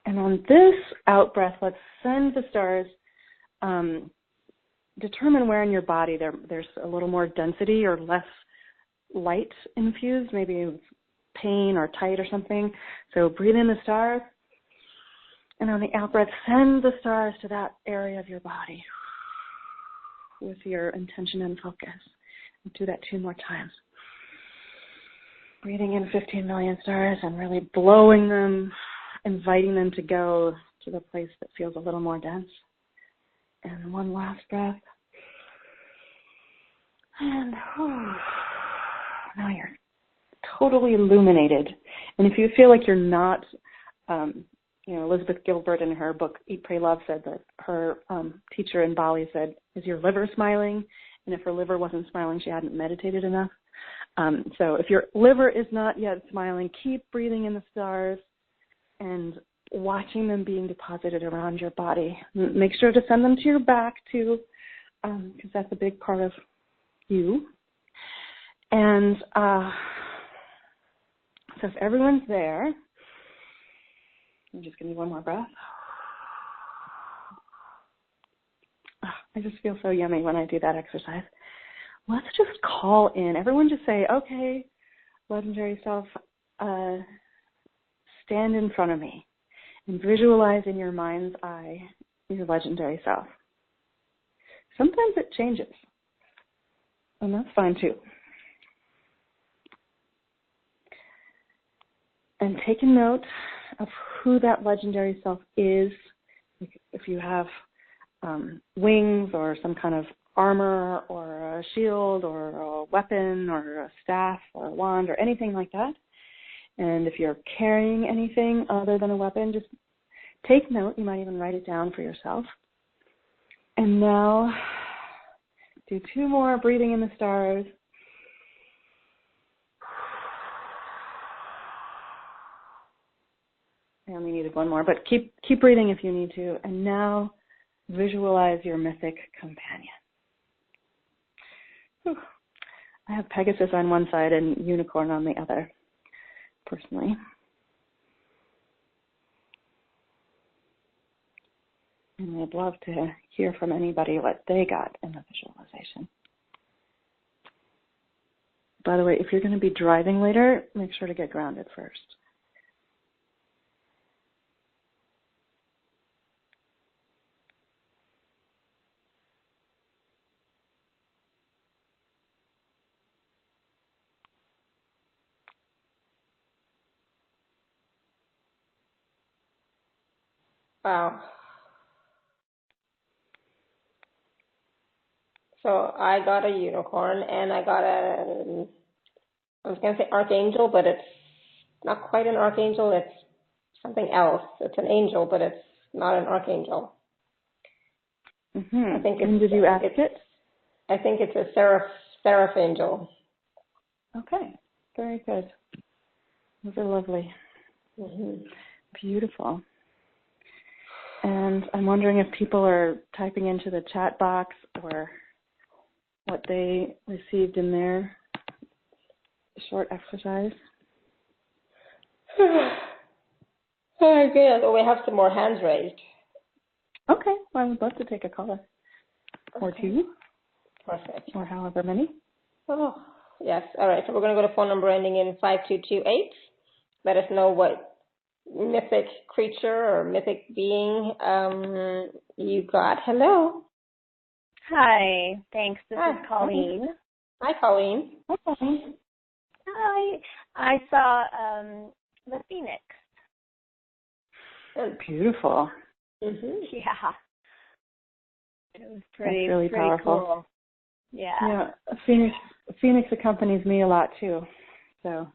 on this out breath, let's send the stars. Determine where in your body there's a little more density or less light infused, maybe pain or tight or something. So breathe in the stars, and on the out breath, send the stars to that area of your body with your intention and focus. And do that 2 more times. Breathing in 15 million stars and really blowing them, inviting them to go to the place that feels a little more dense. And one last breath. And now you're totally illuminated. And if you feel like you're not Elizabeth Gilbert in her book Eat, Pray, Love said that her teacher in Bali said, "Is your liver smiling?" And if her liver wasn't smiling, she hadn't meditated enough. So if your liver is not yet smiling, keep breathing in the stars and watching them being deposited around your body. Make sure to send them to your back too, because that's a big part of you. And so if everyone's there, I'm just going to do one more breath. I just feel so yummy when I do that exercise. Let's just call in. Everyone just say, okay, legendary self, stand in front of me and visualize in your mind's eye your legendary self. Sometimes it changes, and that's fine too. And take a note of who that legendary self is. If you have wings or some kind of armor or a shield or a weapon or a staff or a wand or anything like that. And if you're carrying anything other than a weapon, just take note. You might even write it down for yourself. And now do 2 more breathing in the stars. I only needed 1 more, but keep breathing if you need to. And now visualize your mythic companion. Whew. I have Pegasus on one side and unicorn on the other, personally. And I'd love to hear from anybody what they got in the visualization. By the way, if you're going to be driving later, make sure to get grounded first. Wow. So I got a unicorn, and I got I was going to say archangel, but it's not quite an archangel. It's something else. It's an angel, but it's not an archangel. Mm-hmm. And did you ask it? I think it's a seraph angel. Okay, very good. Those are lovely. Mm-hmm. Beautiful. And I'm wondering if people are typing into the chat box or what they received in their short exercise. Oh, good. Well, we have some more hands raised. Okay. Well, I would love to take a caller. Or 2. Perfect. Or however many. Oh, yes. All right. So we're going to go to phone number ending in 5228. Let us know what mythic creature or mythic being you got. Hello. Hi. Thanks. This is Colleen. Hi, Colleen. Hi, Colleen. Hi. I saw the Phoenix. Beautiful. Mm-hmm. Yeah. It was pretty, that's really pretty powerful. Cool. Yeah. Yeah. Phoenix accompanies me a lot too. So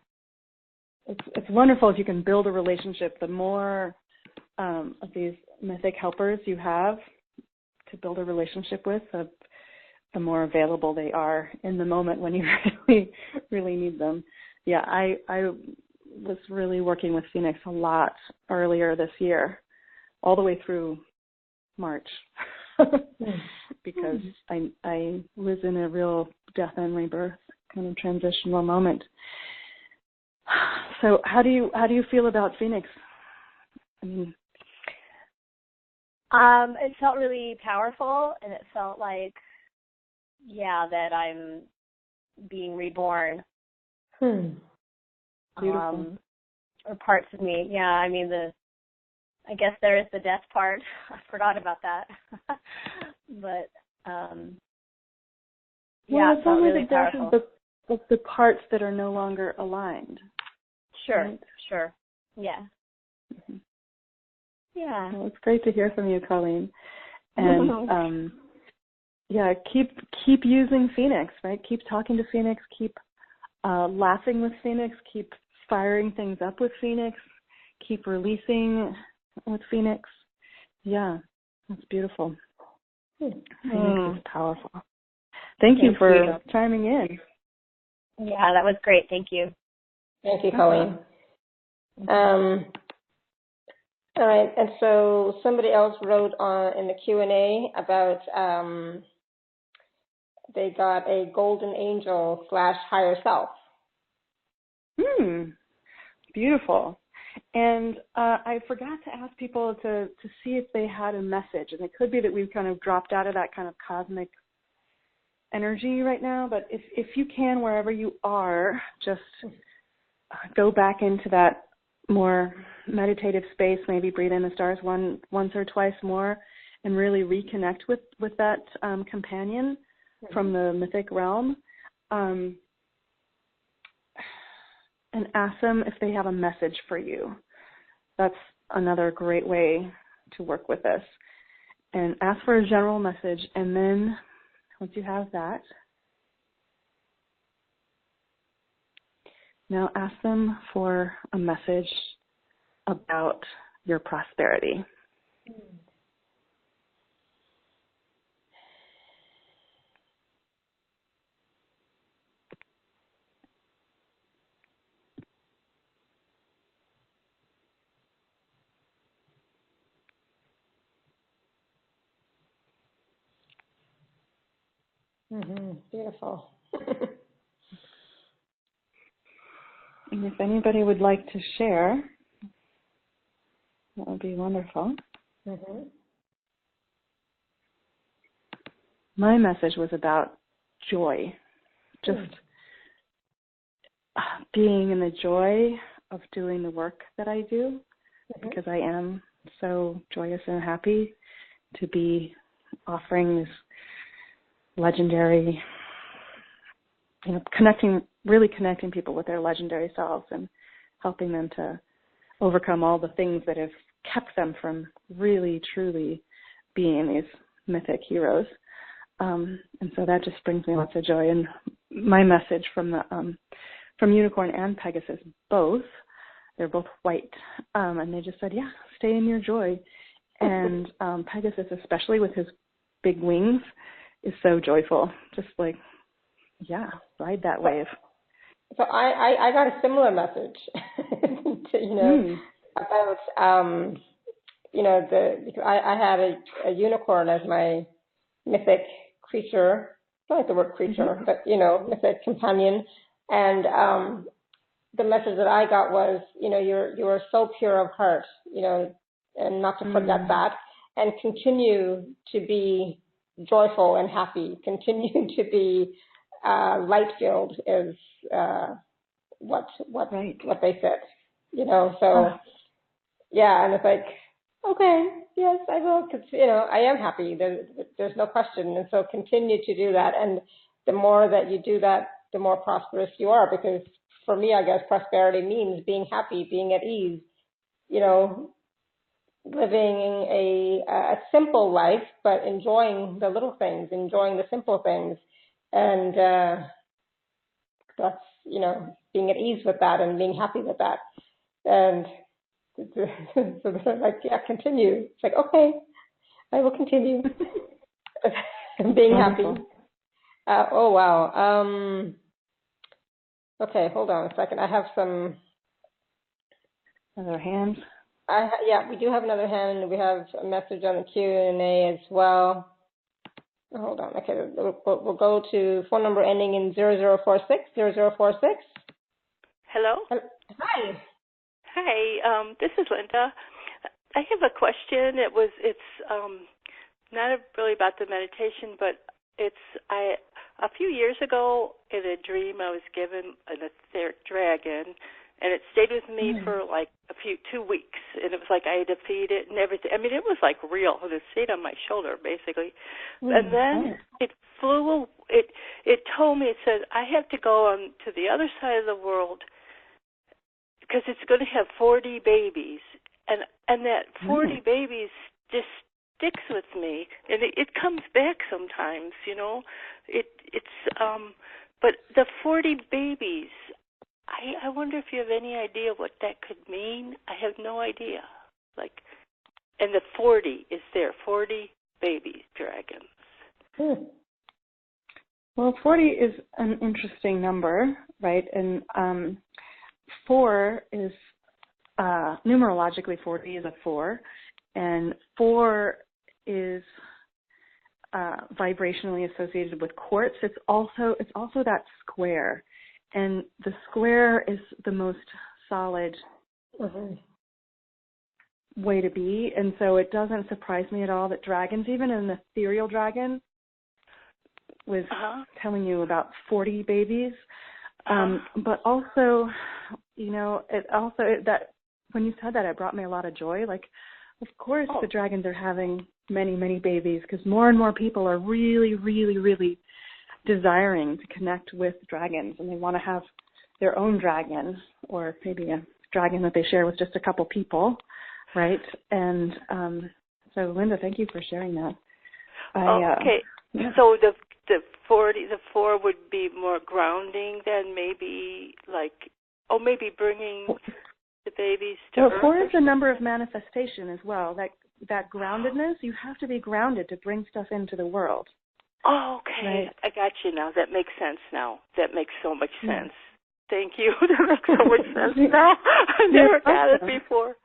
it's wonderful if you can build a relationship. The more of these mythic helpers you have to build a relationship with, the more available they are in the moment when you really, really need them. Yeah, I was really working with Phoenix a lot earlier this year, all the way through March, because I was in a real death and rebirth kind of transitional moment. So how do you feel about Phoenix? I mean, it felt really powerful, and it felt like, that I'm being reborn. Beautiful. Or parts of me. Yeah, I mean I guess there is the death part. I forgot about that. But it's felt only really the death powerful. of the parts that are no longer aligned. Sure, right? sure. Yeah. Mm-hmm. Yeah. Well, it's great to hear from you, Colleen. And keep using Phoenix, right? Keep talking to Phoenix. Keep laughing with Phoenix. Keep firing things up with Phoenix. keep releasing with Phoenix. Yeah, that's beautiful. Phoenix is powerful. Thank you for chiming in. Yeah, that was great. Thank you. Thank you, Colleen. All right, and so somebody else wrote in the Q&A about they got a golden angel / higher self. Beautiful. And I forgot to ask people to see if they had a message. And it could be that we've kind of dropped out of that kind of cosmic energy right now. But if you can, wherever you are, just go back into that more meditative space, maybe breathe in the stars once or twice more, and really reconnect with that companion from the mythic realm, and ask them if they have a message for you. That's another great way to work with this. And ask for a general message, and then once you have that, now ask them for a message about your prosperity. Beautiful. And if anybody would like to share, that would be wonderful. My message was about joy, just being in the joy of doing the work that I do, because I am so joyous and happy to be offering this legendary, really connecting people with their legendary selves and helping them to overcome all the things that have kept them from really, truly being these mythic heroes. And so that just brings me lots of joy. And my message from Unicorn and Pegasus, they're both white, and they just said, yeah, stay in your joy. And Pegasus, especially with his big wings, is so joyful. Just like, yeah, ride that wave. So I got a similar message, about, because I had a unicorn as my mythic creature. I don't like the word creature, but, mythic companion. And the message that I got was, you are so pure of heart, and not to forget that, and continue to be joyful and happy, continue to be light-filled is what they said, so, yeah, and it's like, okay, yes, I will, because, I am happy, there's no question, and so continue to do that, and the more that you do that, the more prosperous you are, because for me, I guess prosperity means being happy, being at ease, living a simple life, but enjoying the little things, enjoying the simple things, and that's, being at ease with that and being happy with that. And so they're like, yeah, continue. It's like, okay, I will continue being happy. Oh, wow. Okay, hold on a second. I have some other hands. We do have another hand. We have a message on the Q&A as well. Hold on. Okay, we'll go to phone number ending in 0046. 0046. Hello. Hi. Hi. This is Linda. I have a question. It's not really about the meditation, but a few years ago in a dream I was given an etheric dragon, and it stayed with me for like 2 weeks, and it was like I defeated it and everything. I mean, it was like real. It stayed on my shoulder basically, and then it flew. It told me, it said I have to go on to the other side of the world because it's going to have 40 babies, and that 40 babies just sticks with me, and it comes back sometimes, But the 40 babies, I wonder if you have any idea what that could mean. I have no idea. Like, and the 40 is there, 40 baby dragons. Well, 40 is an interesting number, right? And 4 is, numerologically 40 is a 4, and 4 is vibrationally associated with quartz. It's also that square, and the square is the most solid way to be, and so it doesn't surprise me at all that dragons, even an ethereal dragon, was telling you about 40 babies. But also, that when you said that, it brought me a lot of joy. Like, of course, the dragons are having many, many babies because more and more people are really, really, really desiring to connect with dragons, and they want to have their own dragon, or maybe a dragon that they share with just a couple people, right? And so, Linda, thank you for sharing that. Okay. Yeah. So the 4 would be more grounding than maybe maybe bringing the babies to Earth. 4 is a number of manifestation as well. That groundedness, you have to be grounded to bring stuff into the world. Oh, okay. Right? I got you now. That makes sense now. That makes so much sense. Thank you. That makes so much sense now. I never got it before.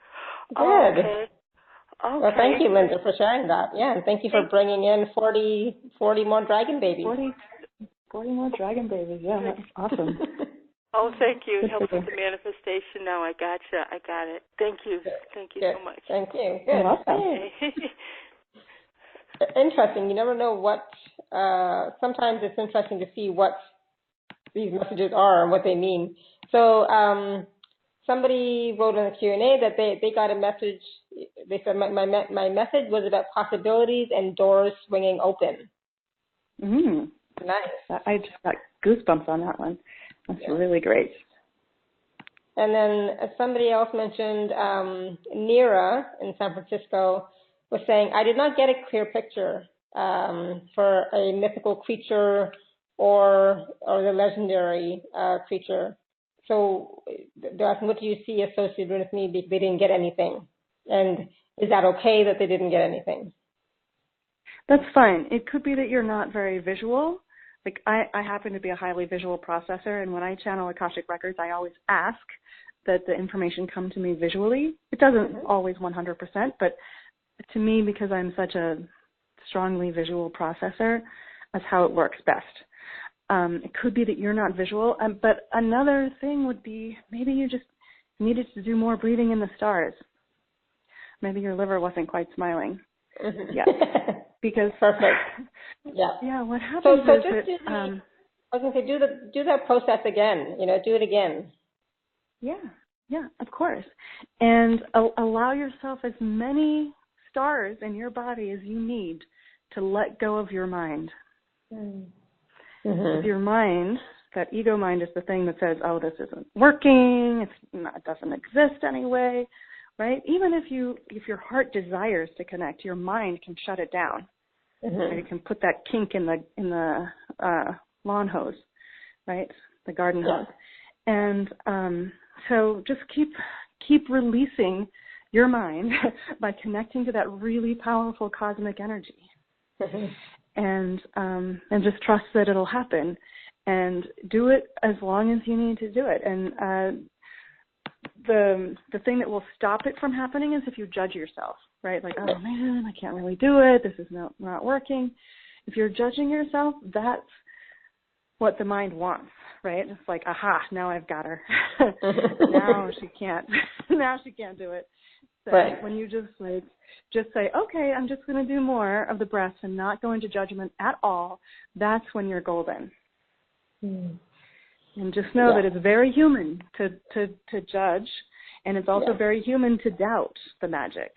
Good. Okay. Well, thank you, Linda, for sharing that. Yeah, and thank you for bringing in 40 more dragon babies. 40 more dragon babies. Yeah, that's awesome. Oh, thank you. It helps with the manifestation now. I gotcha. I got it. Thank you. Thank you so much. Thank you. Good. Awesome. Interesting. You never know what, sometimes it's interesting to see what these messages are and what they mean. So somebody wrote in the Q&A that they got a message. They said, my message was about possibilities and doors swinging open. Nice. I just got goosebumps on that one. That's really great. And then somebody else mentioned Nira in San Francisco was saying, I did not get a clear picture for a mythical creature or the legendary creature. So they're asking, what do you see associated with me because they didn't get anything? And is that okay that they didn't get anything? That's fine. It could be that you're not very visual. Like I happen to be a highly visual processor, and when I channel Akashic Records, I always ask that the information come to me visually. It doesn't always 100%, but to me, because I'm such a strongly visual processor, that's how it works best. It could be that you're not visual, but another thing would be maybe you just needed to do more breathing in the stars. Maybe your liver wasn't quite smiling. Yeah. Because perfect. Yeah. Yeah. What happens so is just that I was going to say do that process again. Do it again. Yeah. Of course. And allow yourself as many stars in your body as you need to let go of your mind. With your mind, that ego mind is the thing that says, "Oh, this isn't working. It doesn't exist anyway." Right? Even if your heart desires to connect, your mind can shut it down. Right? It can put that kink in the lawn hose, right? The garden hose. And so just keep releasing your mind by connecting to that really powerful cosmic energy, and just trust that it'll happen, and do it as long as you need to do it. And the thing that will stop it from happening is if you judge yourself, right? Like, oh man, I can't really do it. This is not working. If you're judging yourself, that's what the mind wants, right? It's like, aha, now I've got her. Now she can't do it. So when you just say, okay, I'm just going to do more of the breaths and not go into judgment at all, that's when you're golden. And just know that it's very human to judge, and it's also very human to doubt the magic,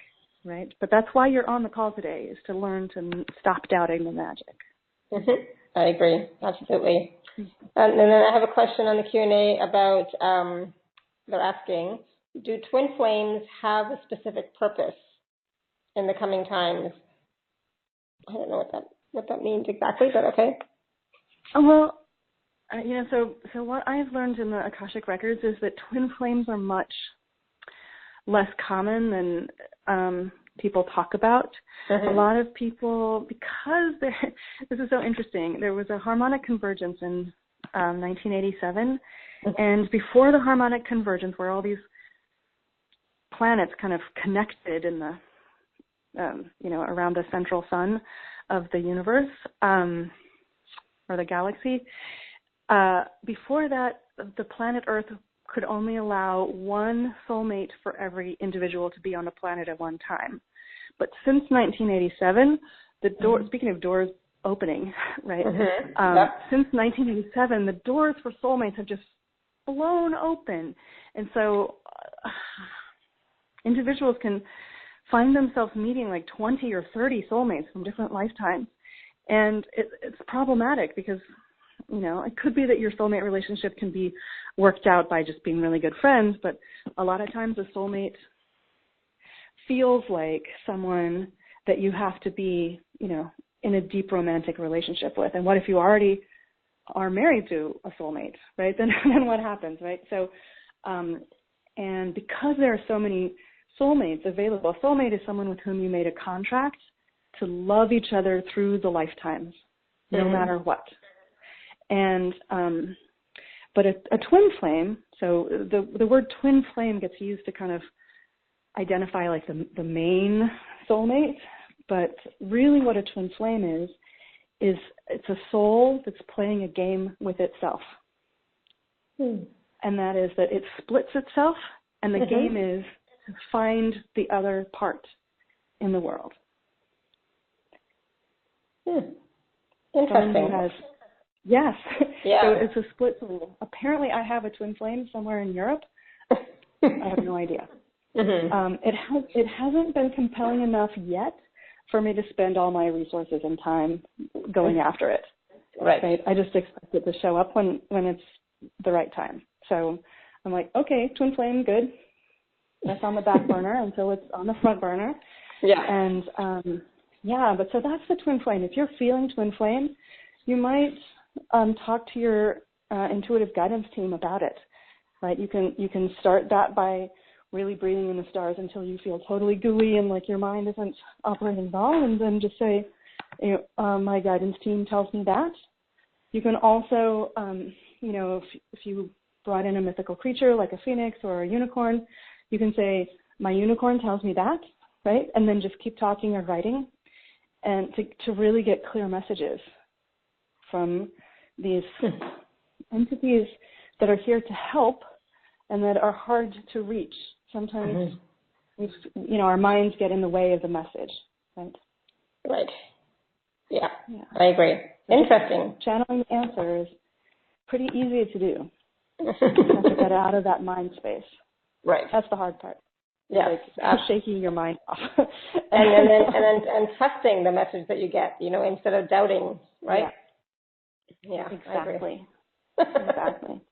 right? But that's why you're on the call today, is to learn to stop doubting the magic. I agree, absolutely. And then I have a question on the Q&A about, they're asking, do twin flames have a specific purpose in the coming times? I don't know what that means exactly, but okay. Well, So what I've learned in the Akashic Records is that twin flames are much less common than people talk about. A lot of people, because this is so interesting, there was a harmonic convergence in 1987, and before the harmonic convergence, where all these planets kind of connected in the, around the central sun of the universe, or the galaxy, before that, the planet Earth could only allow one soulmate for every individual to be on the planet at one time. But since 1987, the door, speaking of doors opening, right? Since 1987, the doors for soulmates have just blown open. And so individuals can find themselves meeting like 20 or 30 soulmates from different lifetimes. And it's problematic because, it could be that your soulmate relationship can be worked out by just being really good friends, but a lot of times a soulmate feels like someone that you have to be, in a deep romantic relationship with. And what if you already are married to a soulmate, right? Then what happens, right? So, and because there are so many soulmates available, a soulmate is someone with whom you made a contract to love each other through the lifetimes, no matter what. And but a twin flame, so the word twin flame gets used to kind of identify like the main soulmate, but really what a twin flame is it's a soul that's playing a game with itself. And that is that it splits itself, and the game is to find the other part in the world. Interesting. Yes. Yeah. So it's a split soul. Apparently I have a twin flame somewhere in Europe. I have no idea. It hasn't been compelling enough yet for me to spend all my resources and time going after it. Right. I just expect it to show up when it's the right time. So I'm like, okay, twin flame, good. That's on the back burner until it's on the front burner. Yeah. And but so that's the twin flame. If you're feeling twin flame, you might talk to your intuitive guidance team about it. Right? You can start that by really breathing in the stars until you feel totally gooey and like your mind isn't operating at all, and then just say, my guidance team tells me that. You can also, if you brought in a mythical creature like a phoenix or a unicorn, you can say, my unicorn tells me that, right? And then just keep talking or writing, and to really get clear messages from these entities that are here to help and that are hard to reach. Sometimes, our minds get in the way of the message, right? Right. Yeah. I agree. Interesting. Channeling the answer is pretty easy to do. You have to get out of that mind space. Right. That's the hard part. Yeah. Like shaking your mind off. and trusting the message that you get, instead of doubting, right? Yeah. Exactly. Exactly.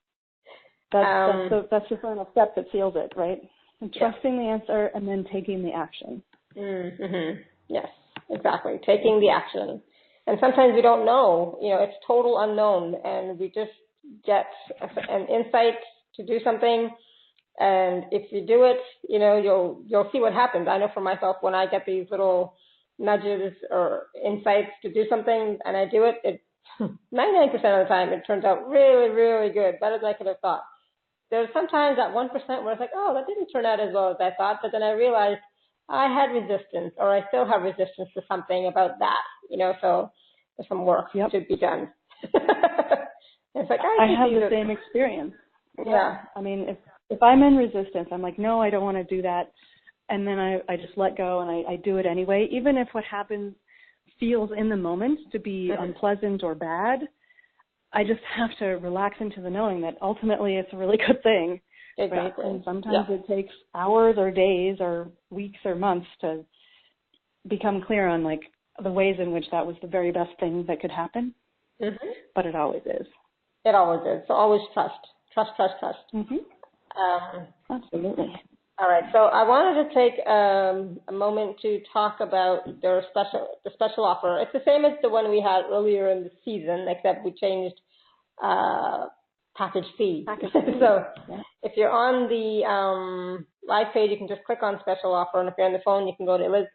That's the final step that seals it, right? And trusting the answer and then taking the action. Yes, exactly. Taking the action. And sometimes we don't know, it's total unknown, and we just get an insight to do something. And if you do it, you'll see what happens. I know for myself, when I get these little nudges or insights to do something and I do it, 99% of the time it turns out really, really good, better than I could have thought. There's sometimes that 1% where it's like, oh, that didn't turn out as well as I thought, but then I realized I had resistance, or I still have resistance to something about that, so there's some work to be done. It's like, I have the same experience. Yeah. I mean, if I'm in resistance, I'm like, no, I don't want to do that. And then I just let go and I do it anyway, even if what happens feels in the moment to be unpleasant or bad. I just have to relax into the knowing that ultimately it's a really good thing. Exactly. Right? And sometimes it takes hours or days or weeks or months to become clear on like the ways in which that was the very best thing that could happen. But it always is. It always is. So always trust. Trust. Absolutely. All right. So I wanted to take a moment to talk about the special offer. It's the same as the one we had earlier in the season, except we changed package C. So if you're on the live page, you can just click on special offer, and if you're on the phone, you can go to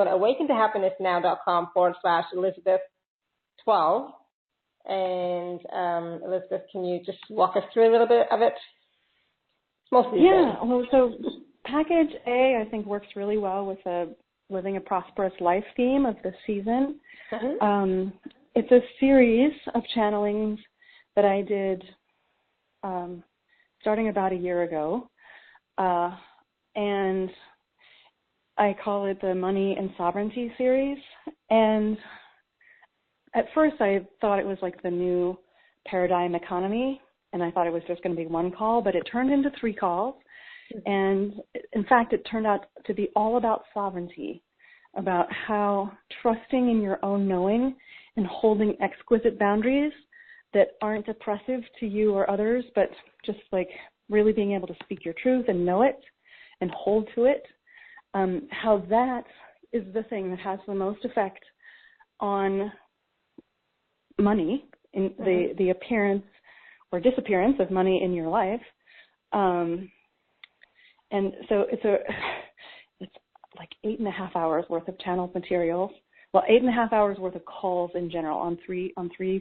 awakentohappinessnow.com/Elizabeth12. And Elizabeth, can you just walk us through a little bit of it? It's mostly well, so package A, I think, works really well with the Living a Prosperous Life theme of the season. It's a series of channelings that I did starting about a year ago, and I call it the Money and Sovereignty series. And at first I thought it was like the new paradigm economy, and I thought it was just going to be one call, but it turned into 3 calls. And in fact, it turned out to be all about sovereignty, about how trusting in your own knowing and holding exquisite boundaries that aren't oppressive to you or others, but just like really being able to speak your truth and know it and hold to it, how that is the thing that has the most effect on money, in the appearance or disappearance of money in your life. And so it's like 8.5 hours worth of channeled materials. Well, 8.5 hours worth of calls in general on three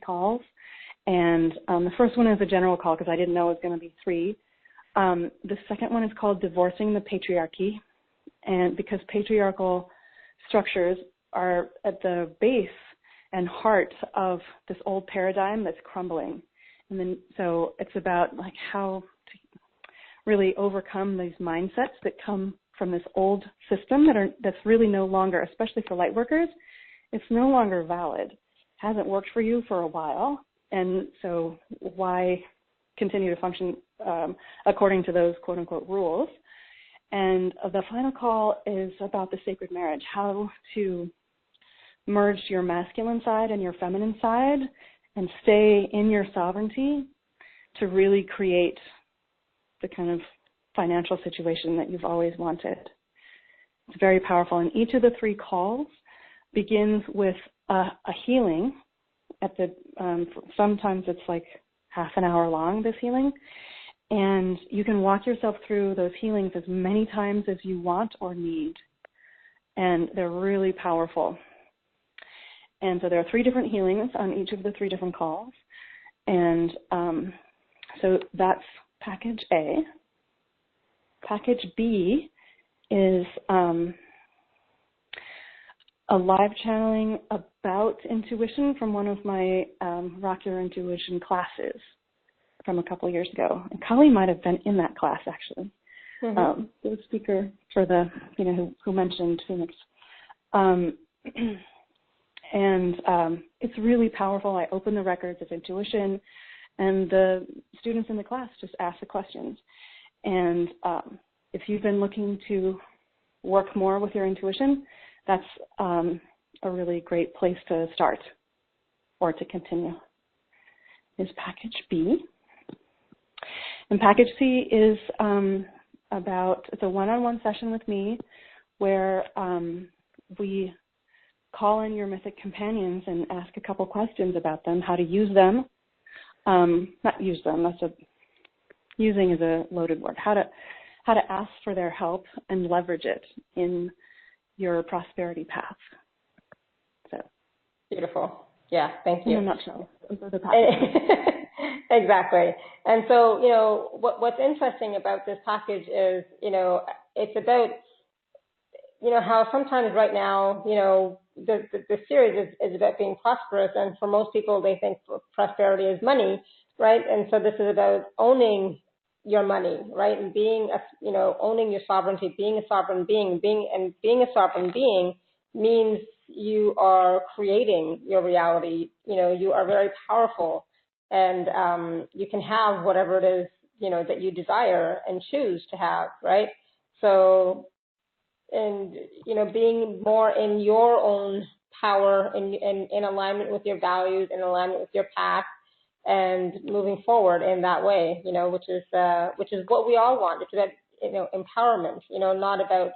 calls. And the first one is a general call because I didn't know it was going to be 3. The second one is called Divorcing the Patriarchy, and because patriarchal structures are at the base and heart of this old paradigm that's crumbling. And then so it's about like how to really overcome these mindsets that come from this old system that's really no longer, especially for light workers, it's no longer valid. It hasn't worked for you for a while, and so why continue to function according to those quote-unquote rules? And the final call is about the sacred marriage, how to merge your masculine side and your feminine side and stay in your sovereignty to really create the kind of financial situation that you've always wanted. It's very powerful. And each of the 3 calls begins with a healing. Sometimes it's like half an hour long, this healing. And you can walk yourself through those healings as many times as you want or need. And they're really powerful. And so there are 3 different healings on each of the 3 different calls. And so that's package A. Package B is a live channeling about intuition from one of my Rock Your Intuition classes from a couple of years ago. And Kali might have been in that class, actually. The speaker for the, who mentioned Phoenix. And it's really powerful. I open the records of intuition, and the students in the class just ask the questions. And if you've been looking to work more with your intuition, that's a really great place to start or to continue. Is package B. And package C is it's a one-on-one session with me where we call in your Mythic Companions and ask a couple questions about them, how to use them. Not use them, using is a loaded word. How to ask for their help and leverage it in your prosperity path. So beautiful. Yeah, thank you. In a nutshell, those are the Exactly. And so, what's interesting about this package is, it's about, how sometimes right now, the series is about being prosperous, and for most people, they think prosperity is money, right? And so this is about owning your money, right? And owning your sovereignty, being a sovereign being, being a sovereign being means you are creating your reality. You are very powerful, and you can have whatever it is, that you desire and choose to have, right? So, and, being more in your own power, in alignment with your values, in alignment with your path, and moving forward in that way, which is what we all want. It's about, empowerment, not about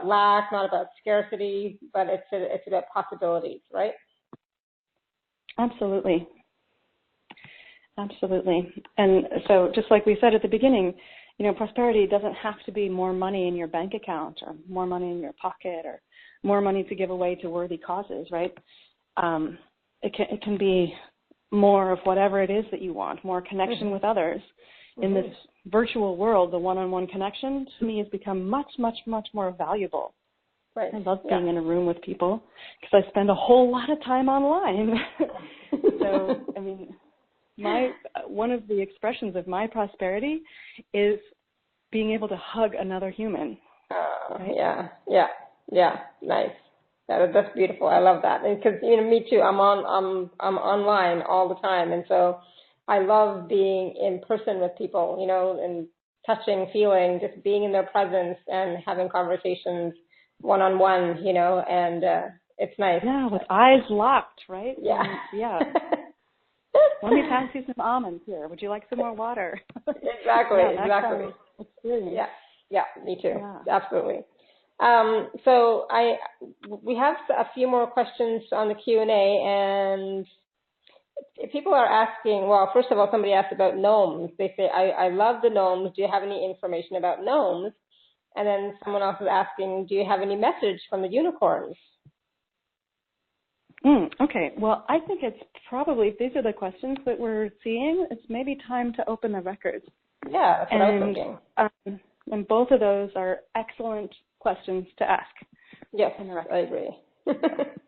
lack, not about scarcity, but it's about possibilities, right? Absolutely. Absolutely. And so just like we said at the beginning, prosperity doesn't have to be more money in your bank account or more money in your pocket or more money to give away to worthy causes, right? It can be more of whatever it is that you want, more connection with others. In this virtual world, the one-on-one connection to me has become much, much, much more valuable. Right. I love being in a room with people because I spend a whole lot of time online. So, I mean, one of the expressions of my prosperity is being able to hug another human. Right? Yeah, nice. That's beautiful. I love that. And because me too. I'm online all the time, and so I love being in person with people. And touching, feeling, just being in their presence and having conversations one-on-one. And it's nice. Yeah, with eyes locked, right? Yeah. Yeah. Let me pass you some almonds here. Would you like some more water? Exactly. Exactly. Experience. Yeah, me too. Yeah. Absolutely. So we have a few more questions on the Q&A, and people are asking, well, first of all, somebody asked about gnomes. They say, I love the gnomes. Do you have any information about gnomes? And then someone else is asking, do you have any message from the unicorns? Okay. Well, I think it's probably, if these are the questions that we're seeing, it's maybe time to open the records. Yeah, that's what I was thinking. And both of those are excellent questions to ask. Yes, I agree.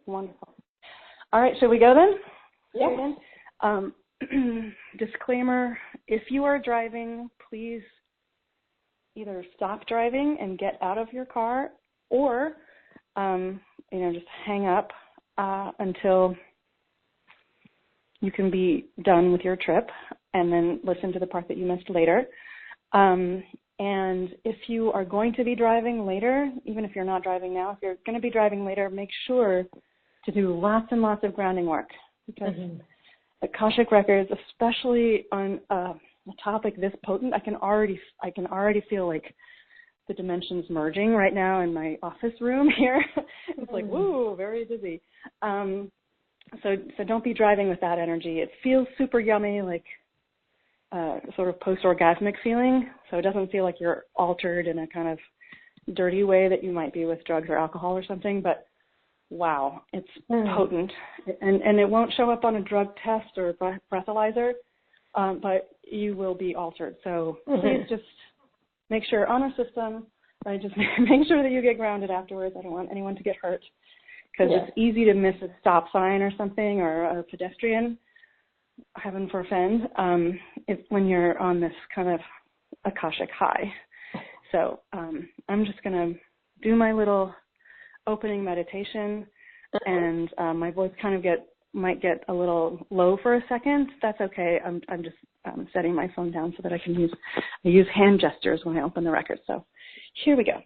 Wonderful. All right, shall we go then? Yeah. Disclaimer, if you are driving, please either stop driving and get out of your car or, just hang up until you can be done with your trip and then listen to the part that you missed later. And if you are going to be driving later, even if you're not driving now, if you're going to be driving later, make sure to do lots and lots of grounding work because Akashic records, especially on a topic this potent, I can already feel like the dimensions merging right now in my office room here. It's like, woo, very busy. So don't be driving with that energy. It feels super yummy, like sort of post-orgasmic feeling. So it doesn't feel like you're altered in a kind of dirty way that you might be with drugs or alcohol or something. But wow, it's potent, and it won't show up on a drug test or breathalyzer, but you will be altered. So please just make sure on our system, right, just make sure that you get grounded afterwards. I don't want anyone to get hurt because it's easy to miss a stop sign or something or a pedestrian, heaven forfend, when you're on this kind of Akashic high. So I'm just going to do my little opening meditation, and my voice kind of might get a little low for a second. That's okay. I'm just setting my phone down so that I can use hand gestures when I open the record. So here we go.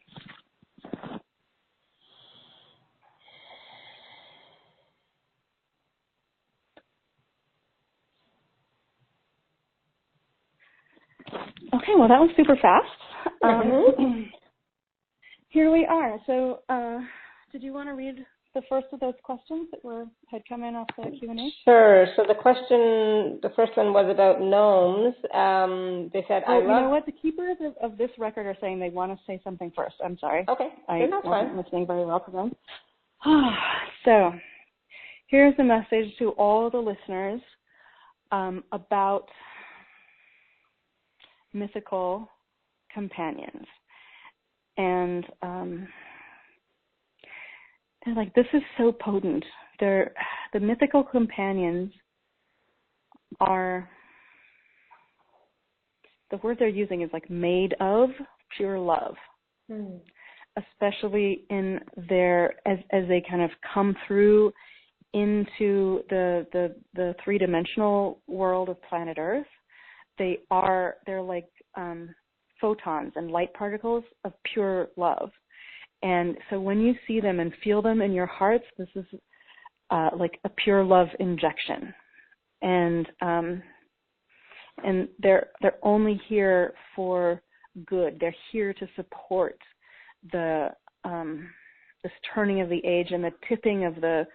Okay, well, that was super fast. Here we are. So did you want to read the first of those questions that had come in off the Q&A? Sure. So the first one was about gnomes. They said, you know what? The keepers of this record are saying they want to say something first. I'm sorry. Okay. I wasn't listening very well to them. So here's a message to all the listeners about mythical companions. And they're like, this is so potent. The mythical companions are, the word they're using is like made of pure love, especially in as they kind of come through into the three-dimensional world of planet Earth. They're like photons and light particles of pure love. And so when you see them and feel them in your hearts, this is like a pure love injection. And they're only here for good. They're here to support this turning of the age and the tipping of the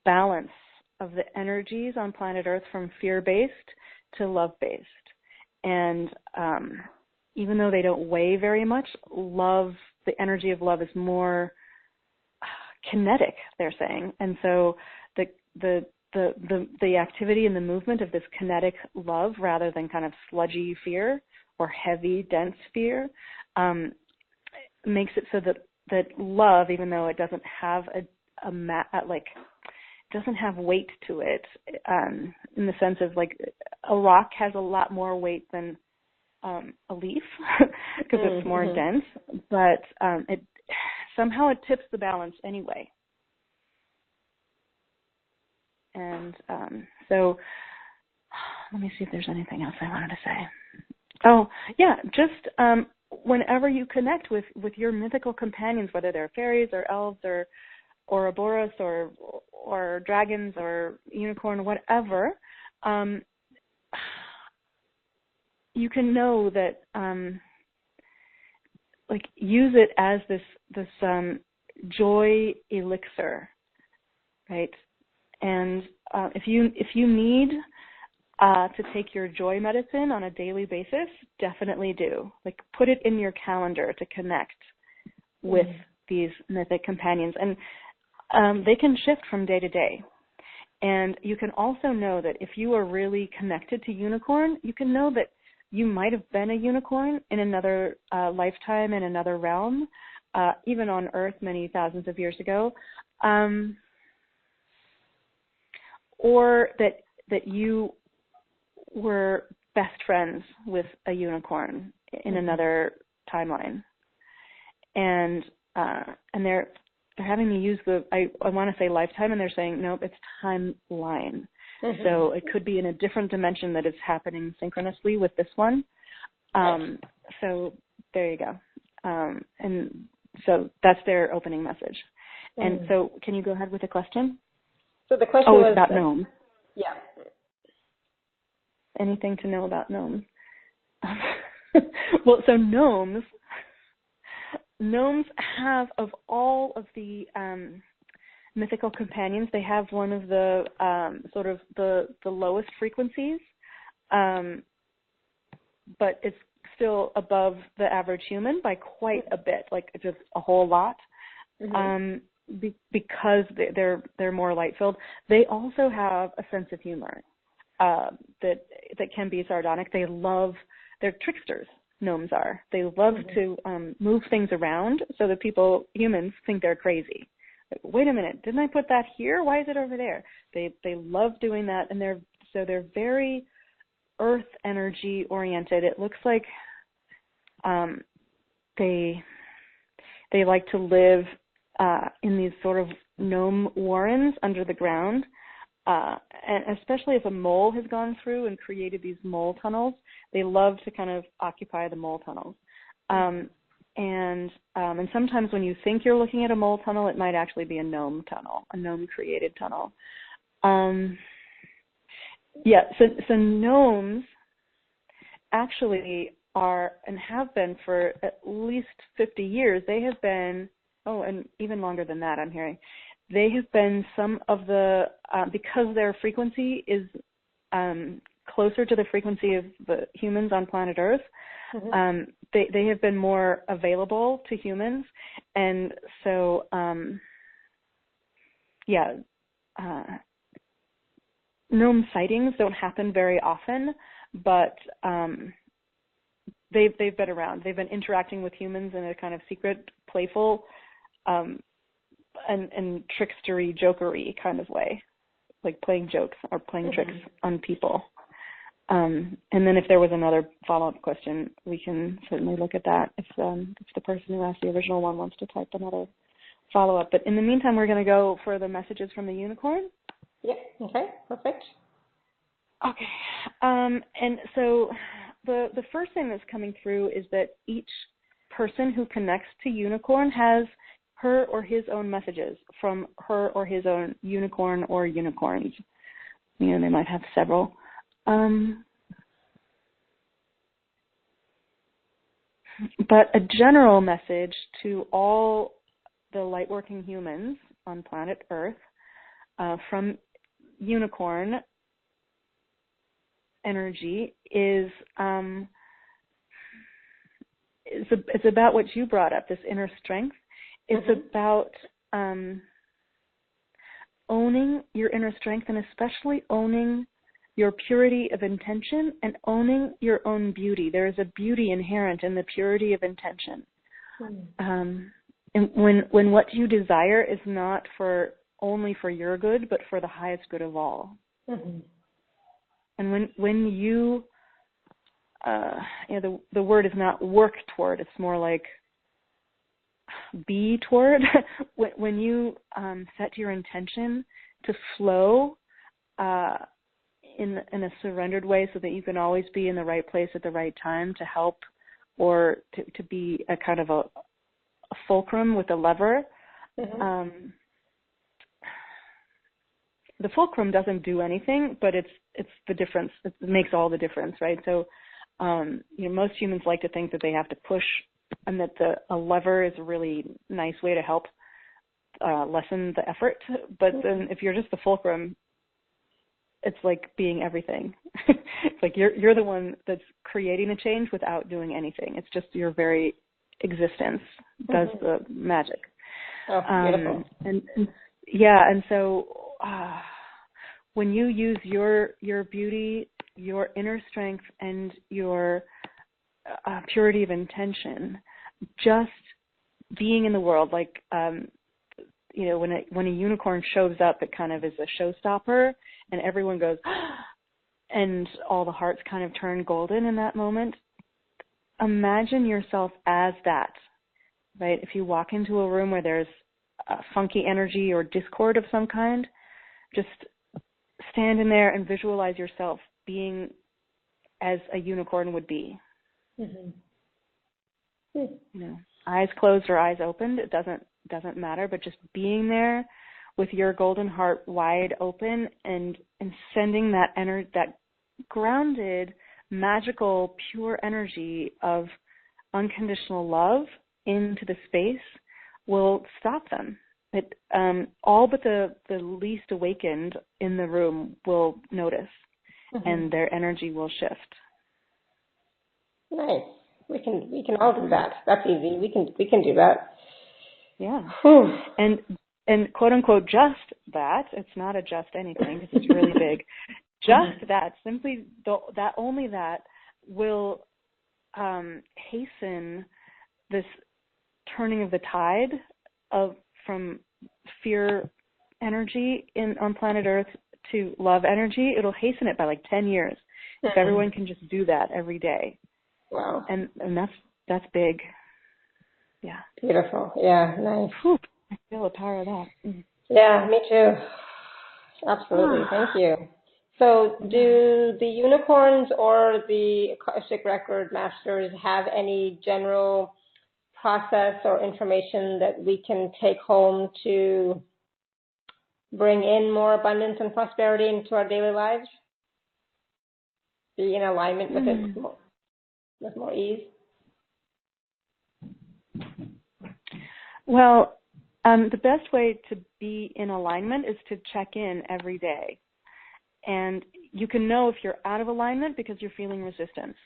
balance the energies on planet Earth from fear-based to love-based. And even though they don't weigh very much, love, the energy of love is more kinetic, they're saying. And so the activity and the movement of this kinetic love, rather than kind of sludgy fear or heavy, dense fear, makes it so that love, even though it doesn't have doesn't have weight to it, in the sense of like a rock has a lot more weight than a leaf because it's more dense, but it somehow it tips the balance anyway. And so let me see if there's anything else I wanted to say. Oh, yeah, just whenever you connect with your mythical companions, whether they're fairies or elves or Ouroboros or dragons or unicorn, whatever, you can know that use it as this joy elixir, right? And if you need to take your joy medicine on a daily basis, definitely do. Like, put it in your calendar to connect with these mythic companions. And they can shift from day to day. And you can also know that if you are really connected to unicorn, you can know that you might have been a unicorn in another lifetime, in another realm, even on Earth many thousands of years ago. Or that you were best friends with a unicorn in another timeline. And they're having me use I want to say lifetime, and they're saying, nope, it's timeline. So it could be in a different dimension that is happening synchronously with this one. So there you go. And so that's their opening message. And so can you go ahead with the question? So the question was about gnomes. Yeah. Anything to know about gnomes? Well, so gnomes have, of all of the mythical companions, they have one of the sort of the lowest frequencies, but it's still above the average human by quite a bit, like just a whole lot. Because they're more light filled. They also have a sense of humor that can be sardonic. They're tricksters. Gnomes are. They love to move things around so that humans think they're crazy. Like, wait a minute, didn't I put that here? Why is it over there? They love doing that, and they're very earth energy oriented. It looks like they like to live in these sort of gnome warrens under the ground, and especially if a mole has gone through and created these mole tunnels, they love to kind of occupy the mole tunnels. And sometimes when you think you're looking at a mole tunnel, it might actually be a gnome tunnel, a gnome-created tunnel. So gnomes actually are and have been for at least 50 years. They have been, and even longer than that, I'm hearing. They have been some of the, because their frequency is closer to the frequency of the humans on planet Earth, they have been more available to humans. And so, gnome sightings don't happen very often, but they've been around. They've been interacting with humans in a kind of secret, playful, and trickstery, jokery kind of way, like playing jokes or playing tricks on people. And then if there was another follow-up question, we can certainly look at that if the person who asked the original one wants to type another follow-up. But in the meantime, we're going to go for the messages from the unicorn. Yeah, okay, perfect. Okay. And so the first thing that's coming through is that each person who connects to unicorn has her or his own messages from her or his own unicorn or unicorns. They might have several. But a general message to all the light-working humans on planet Earth from unicorn energy is it's about what you brought up, this inner strength. It's about owning your inner strength, and especially owning your purity of intention and owning your own beauty. There is a beauty inherent in the purity of intention. And when what you desire is not for only for your good, but for the highest good of all. And when you, the word is not work toward, it's more like be toward. When you set your intention to flow in a surrendered way, so that you can always be in the right place at the right time to help, or to be a kind of a fulcrum with a lever. The fulcrum doesn't do anything, but it's the difference. It makes all the difference, right? So, most humans like to think that they have to push, and that a lever is a really nice way to help lessen the effort. But then, if you're just the fulcrum, it's like being everything. It's like you're the one that's creating the change without doing anything. It's just your very existence does the magic. Oh, beautiful. And so when you use your beauty, your inner strength, and your purity of intention, just being in the world, like when a unicorn shows up, it kind of is a showstopper, and everyone goes, and all the hearts kind of turn golden in that moment. Imagine yourself as that, right? If you walk into a room where there's funky energy or discord of some kind, just stand in there and visualize yourself being as a unicorn would be. Eyes closed or eyes opened, it doesn't matter, but just being there with your golden heart wide open and sending that that grounded, magical, pure energy of unconditional love into the space will stop them. All but the least awakened in the room will notice, and their energy will shift. Nice. We can all do that. That's easy. We can do that. Yeah. And quote unquote just that, it's not a just anything because it's really big. Just that, simply that, only that will hasten this turning of the tide from fear energy on planet Earth to love energy. It'll hasten it by like 10 years if everyone can just do that every day. Wow. And that's big. Yeah. Beautiful. Yeah, nice. Whew, I feel the power of that. Yeah, me too. Absolutely. Thank you. So do the unicorns or the Akashic Record Masters have any general process or information that we can take home to bring in more abundance and prosperity into our daily lives? Be in alignment with it with more ease? Well, the best way to be in alignment is to check in every day. And you can know if you're out of alignment because you're feeling resistance.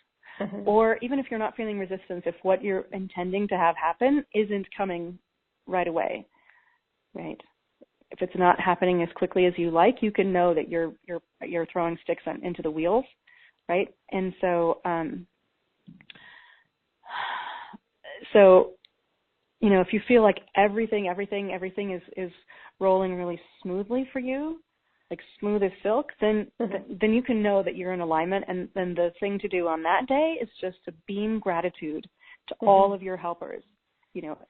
Or even if you're not feeling resistance, if what you're intending to have happen isn't coming right away, right? If it's not happening as quickly as you like, you can know that you're throwing sticks into the wheels, right? And so if you feel like everything is rolling really smoothly for you, like smooth as silk, then you can know that you're in alignment. And then the thing to do on that day is just to beam gratitude to all of your helpers.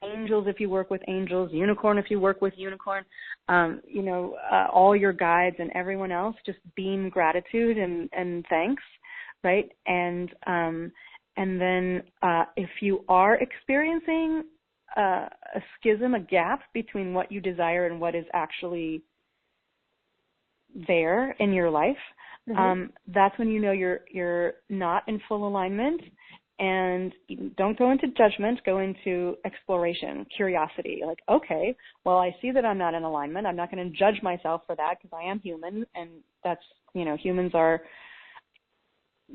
Angels if you work with angels, unicorn if you work with unicorn, all your guides and everyone else, just beam gratitude and thanks, right? And then if you are experiencing a schism, a gap between what you desire and what is actually there in your life, that's when you know you're not in full alignment, And don't go into judgment, go into exploration, curiosity. Like, okay, well, I see that I'm not in alignment. I'm not going to judge myself for that because I am human, and that's, humans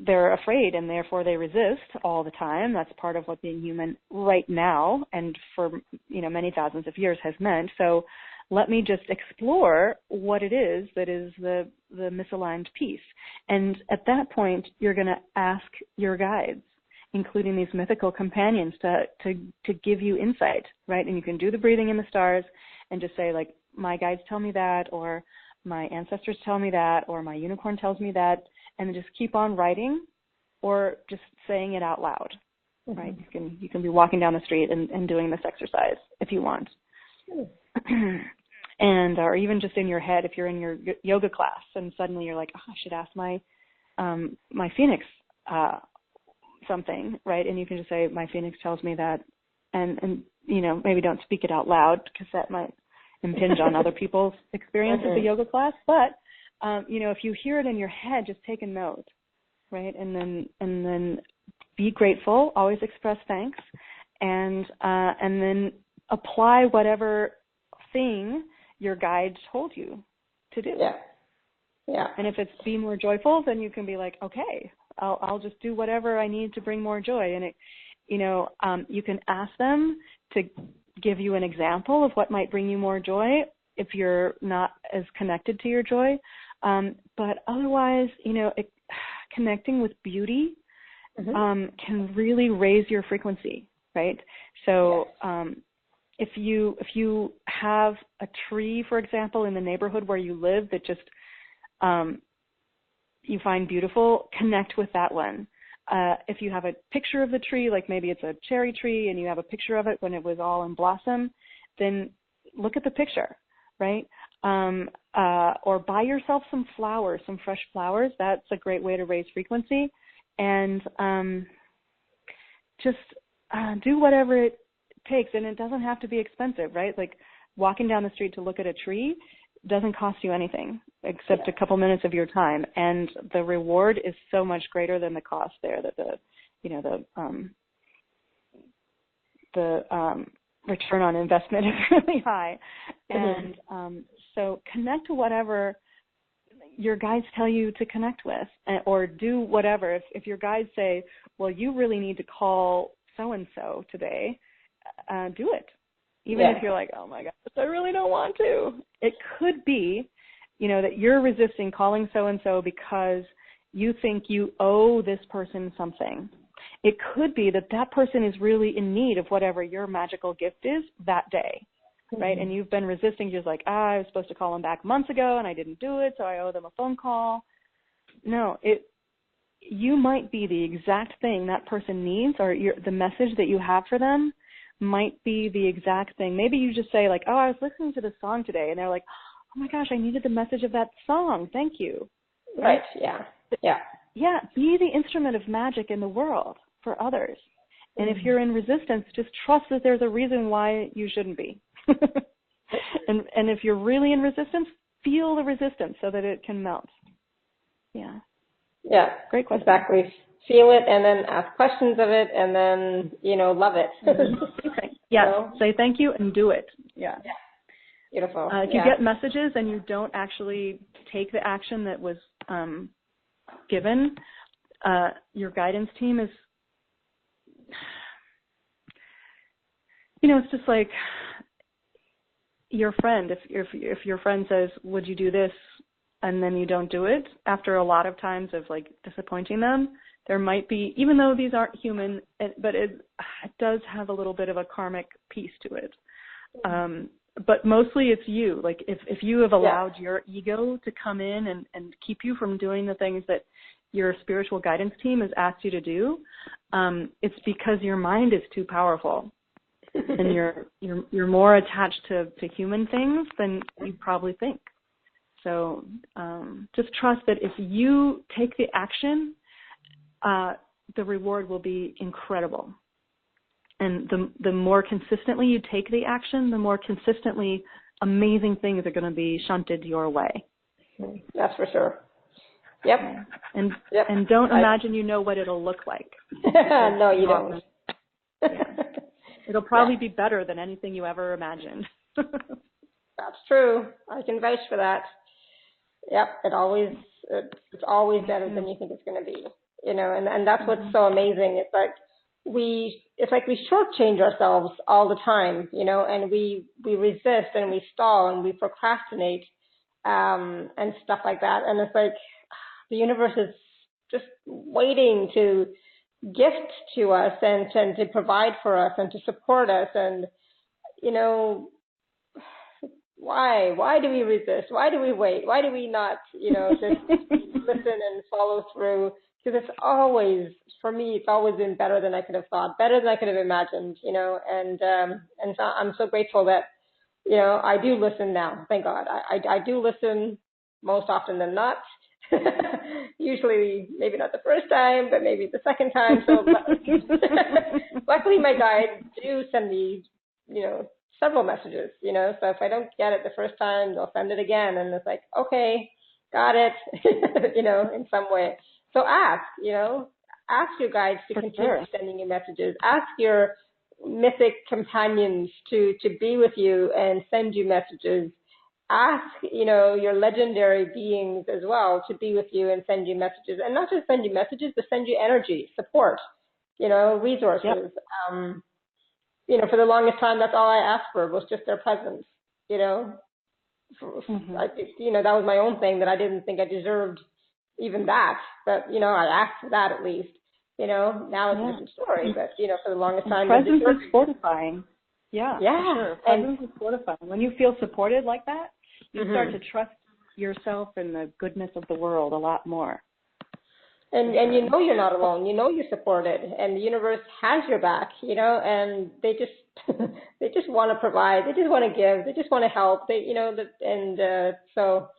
they're afraid and therefore they resist all the time. That's part of what being human right now and for, many thousands of years has meant. So let me just explore what it is that is the misaligned piece. And at that point, you're going to ask your guides, including these mythical companions, to give you insight, right? And you can do the breathing in the stars and just say, like, my guides tell me that, or my ancestors tell me that, or my unicorn tells me that, and just keep on writing or just saying it out loud, right? You can be walking down the street and doing this exercise if you want. And or even just in your head, if you're in your yoga class and suddenly you're like, I should ask my phoenix something, right? And you can just say, my phoenix tells me that, and maybe don't speak it out loud because that might impinge on other people's experience of the yoga class. But if you hear it in your head, just take a note, right? And then be grateful. Always express thanks, and then apply whatever thing your guide told you to do. Yeah. And if it's be more joyful, then you can be like, okay, I'll just do whatever I need to bring more joy. And you can ask them to give you an example of what might bring you more joy if you're not as connected to your joy. But otherwise, connecting with beauty can really raise your frequency, right? So if you have a tree, for example, in the neighborhood where you live that just you find beautiful, connect with that one. If you have a picture of the tree, like maybe it's a cherry tree and you have a picture of it when it was all in blossom, then look at the picture, right? Or buy yourself some flowers, some fresh flowers. That's a great way to raise frequency. And just do whatever it takes. And it doesn't have to be expensive, right? Like walking down the street to look at a tree doesn't cost you anything except a couple minutes of your time. And the reward is so much greater than the cost there, that the return on investment is really high. And so connect to whatever your guides tell you to connect with, or do whatever. If your guides say, well, you really need to call so-and-so today, do it. Even if you're like, oh my gosh, I really don't want to. It could be, that you're resisting calling so-and-so because you think you owe this person something. It could be that person is really in need of whatever your magical gift is that day, right? And you've been resisting, just like, I was supposed to call them back months ago and I didn't do it, so I owe them a phone call. No, you might be the exact thing that person needs, or the message that you have for them might be the exact thing. Maybe you just say, like, I was listening to this song today, and they're like, oh my gosh, I needed the message of that song. Thank you. Right. Yeah. Yeah. Be the instrument of magic in the world for others. And if you're in resistance, just trust that there's a reason why you shouldn't be. and if you're really in resistance, feel the resistance so that it can melt. Yeah. Yeah. Great question. Exactly. Feel it and then ask questions of it and then, love it. Yeah. Say thank you and do it. Yeah. Beautiful. If you get messages and you don't actually take the action that was given, your guidance team is, it's just like your friend. If your friend says, would you do this? And then you don't do it, after a lot of times of like disappointing them, there might be, even though these aren't human, but it does have a little bit of a karmic piece to it. But mostly it's you. Like if you have allowed your ego to come in and keep you from doing the things that your spiritual guidance team has asked you to do, it's because your mind is too powerful. And you're more attached to human things than you probably think. So just trust that if you take the action, the reward will be incredible. And the more consistently you take the action, the more consistently amazing things are going to be shunted your way. That's for sure. Yep. And don't imagine you know what it'll look like. No, you don't. Yeah. It'll probably be better than anything you ever imagined. That's true. I can vouch for that. Yep. It's always better than you think it's going to be. And that's what's so amazing. It's like we shortchange ourselves all the time, and we resist and we stall and we procrastinate, and stuff like that. And it's like the universe is just waiting to gift to us and to provide for us and to support us. And, why do we resist? Why do we wait? Why do we not, just listen and follow through? Because it's always, for me, it's always been better than I could have thought, better than I could have imagined, and so I'm so grateful that, I do listen now. Thank God. I do listen most often than not. Usually, maybe not the first time, but maybe the second time. So luckily my guides do send me, several messages, so if I don't get it the first time, they'll send it again. And it's like, okay, got it, in some way. So ask your guides to continue sending you messages. Ask your mythic companions to be with you and send you messages. Ask, your legendary beings as well to be with you and send you messages. And not just send you messages, but send you energy, support, resources. Yep. For the longest time, that's all I asked for was just their presence, Mm-hmm. That was my own thing that I didn't think I deserved even that. But, I asked for that at least. Now it's a different story. But, for the longest time. Presence is fortifying. Yeah, yeah. For sure. Presence is fortifying. When you feel supported like that, you start to trust yourself and the goodness of the world a lot more. And you're not alone. You're supported, and the universe has your back. And they just want to provide. They just want to give. They just want to help. So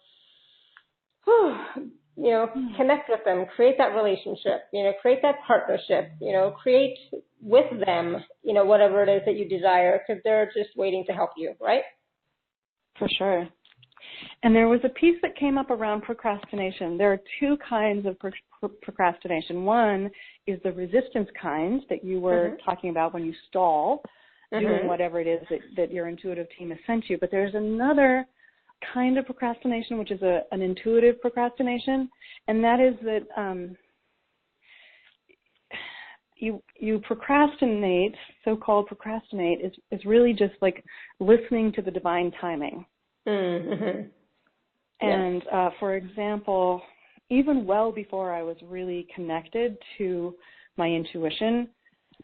connect with them. Create that relationship. Create that partnership. Create with them. Whatever it is that you desire, because they're just waiting to help you. Right? For sure. And there was a piece that came up around procrastination. There are two kinds of procrastination. One is the resistance kind that you were talking about when you stall, doing whatever it is that your intuitive team has sent you. But there's another kind of procrastination, which is an intuitive procrastination, and that is that you procrastinate, so-called procrastinate, is really just like listening to the divine timing. Mm-hmm. And for example, even well before I was really connected to my intuition,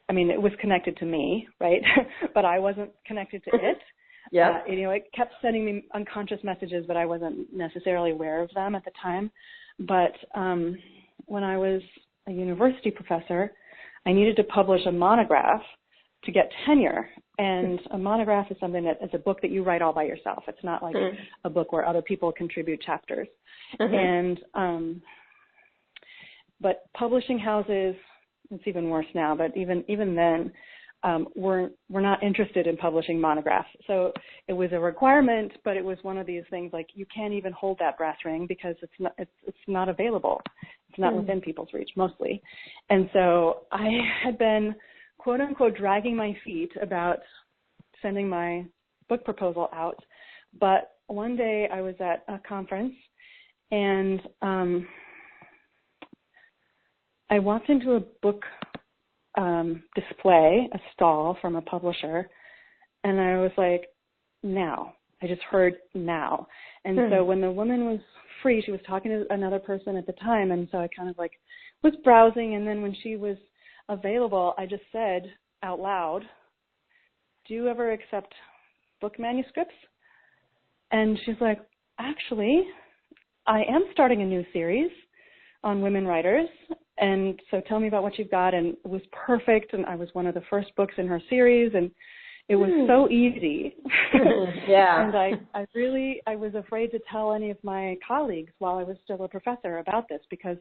I mean, it was connected to me, right? But I wasn't connected to it. Yeah. It kept sending me unconscious messages, but I wasn't necessarily aware of them at the time. But when I was a university professor, I needed to publish a monograph to get tenure. And a monograph is something that is a book that you write all by yourself. It's not like a book where other people contribute chapters. And but publishing houses, it's even worse now, but even then, we're not interested in publishing monographs. So it was a requirement, but it was one of these things like you can't even hold that brass ring because it's not available. It's not within people's reach mostly. And so I had been, quote unquote, dragging my feet about sending my book proposal out. But one day I was at a conference and I walked into a book display, a stall from a publisher, and I was like, now. I just heard now. And so when the woman was free, she was talking to another person at the time, and so I kind of like was browsing, and then when she was available, I just said out loud, do you ever accept book manuscripts? And she's like, actually, I am starting a new series on women writers, and so tell me about what you've got. And it was perfect, and I was one of the first books in her series, and it was so easy. Yeah. And I was afraid to tell any of my colleagues while I was still a professor about this because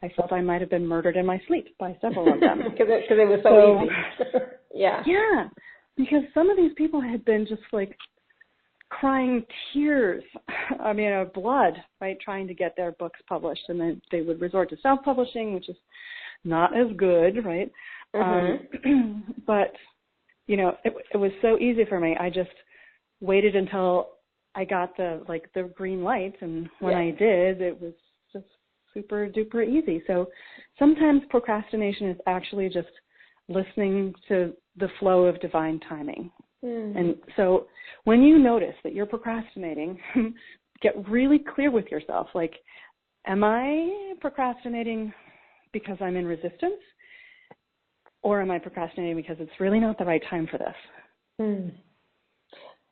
I felt I might have been murdered in my sleep by several of them. Because it was so easy. Yeah. Yeah, because some of these people had been just like crying tears, of blood, right, trying to get their books published. And then they would resort to self-publishing, which is not as good, right? But, it was so easy for me. I just waited until I got the green light. And when I did, it was just super duper easy. So sometimes procrastination is actually just listening to the flow of divine timing. And so when you notice that you're procrastinating, get really clear with yourself. Like, am I procrastinating because I'm in resistance? Or am I procrastinating because it's really not the right time for this?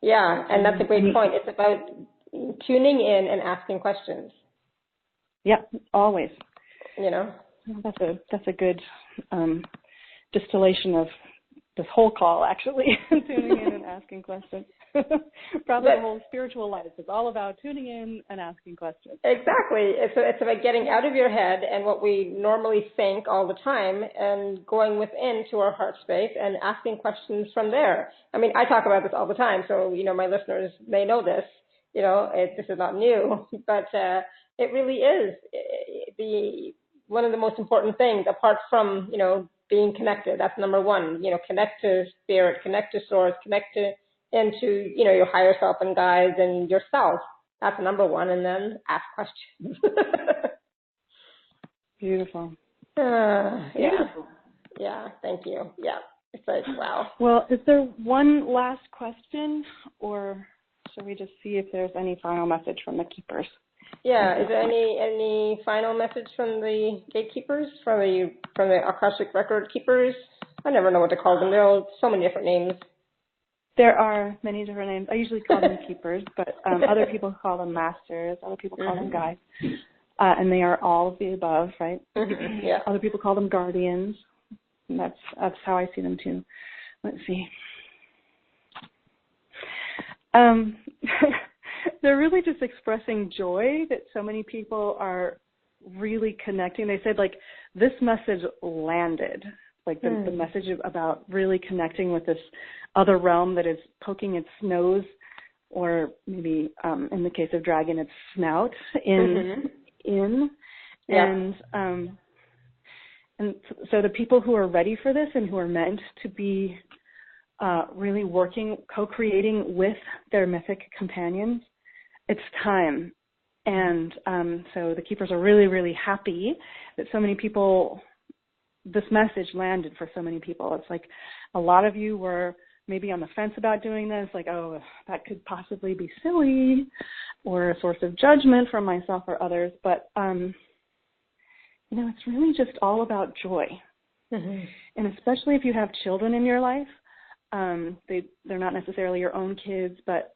Yeah, and that's a great point. It's about tuning in and asking questions. Yeah, always. That's a good distillation of this whole call, actually, tuning in and asking questions. Probably the whole spiritual life is all about tuning in and asking questions. Exactly. It's about getting out of your head and what we normally think all the time and going within to our heart space and asking questions from there. I talk about this all the time, so, my listeners, they know this. This is not new, but it really is one of the most important things, apart from, being connected. That's number one. Connect to spirit, connect to source, connect into your higher self and guides and yourself. That's number one. And then ask questions. Beautiful. Beautiful. Yeah. Thank you. Yeah. It's like, wow. Well, is there one last question, or should we just see if there's any final message from the keepers? Yeah, is there any final message from the gatekeepers, from the Akashic record keepers? I never know what to call them. There are so many different names. There are many different names. I usually call them keepers, but other people call them masters. Other people call them guides, and they are all of the above, right? Yeah. Other people call them guardians. And that's how I see them too. Let's see. They're really just expressing joy that so many people are really connecting. They said, this message landed, the message about really connecting with this other realm that is poking its nose, or maybe in the case of dragon, its snout in. Yeah. And so the people who are ready for this and who are meant to be really working, co-creating with their mythic companions, it's time. And so the keepers are really, really happy that so many people, this message landed for so many people. It's like a lot of you were maybe on the fence about doing this, oh, that could possibly be silly or a source of judgment from myself or others. But, it's really just all about joy. And especially if you have children in your life, they're not necessarily your own kids, but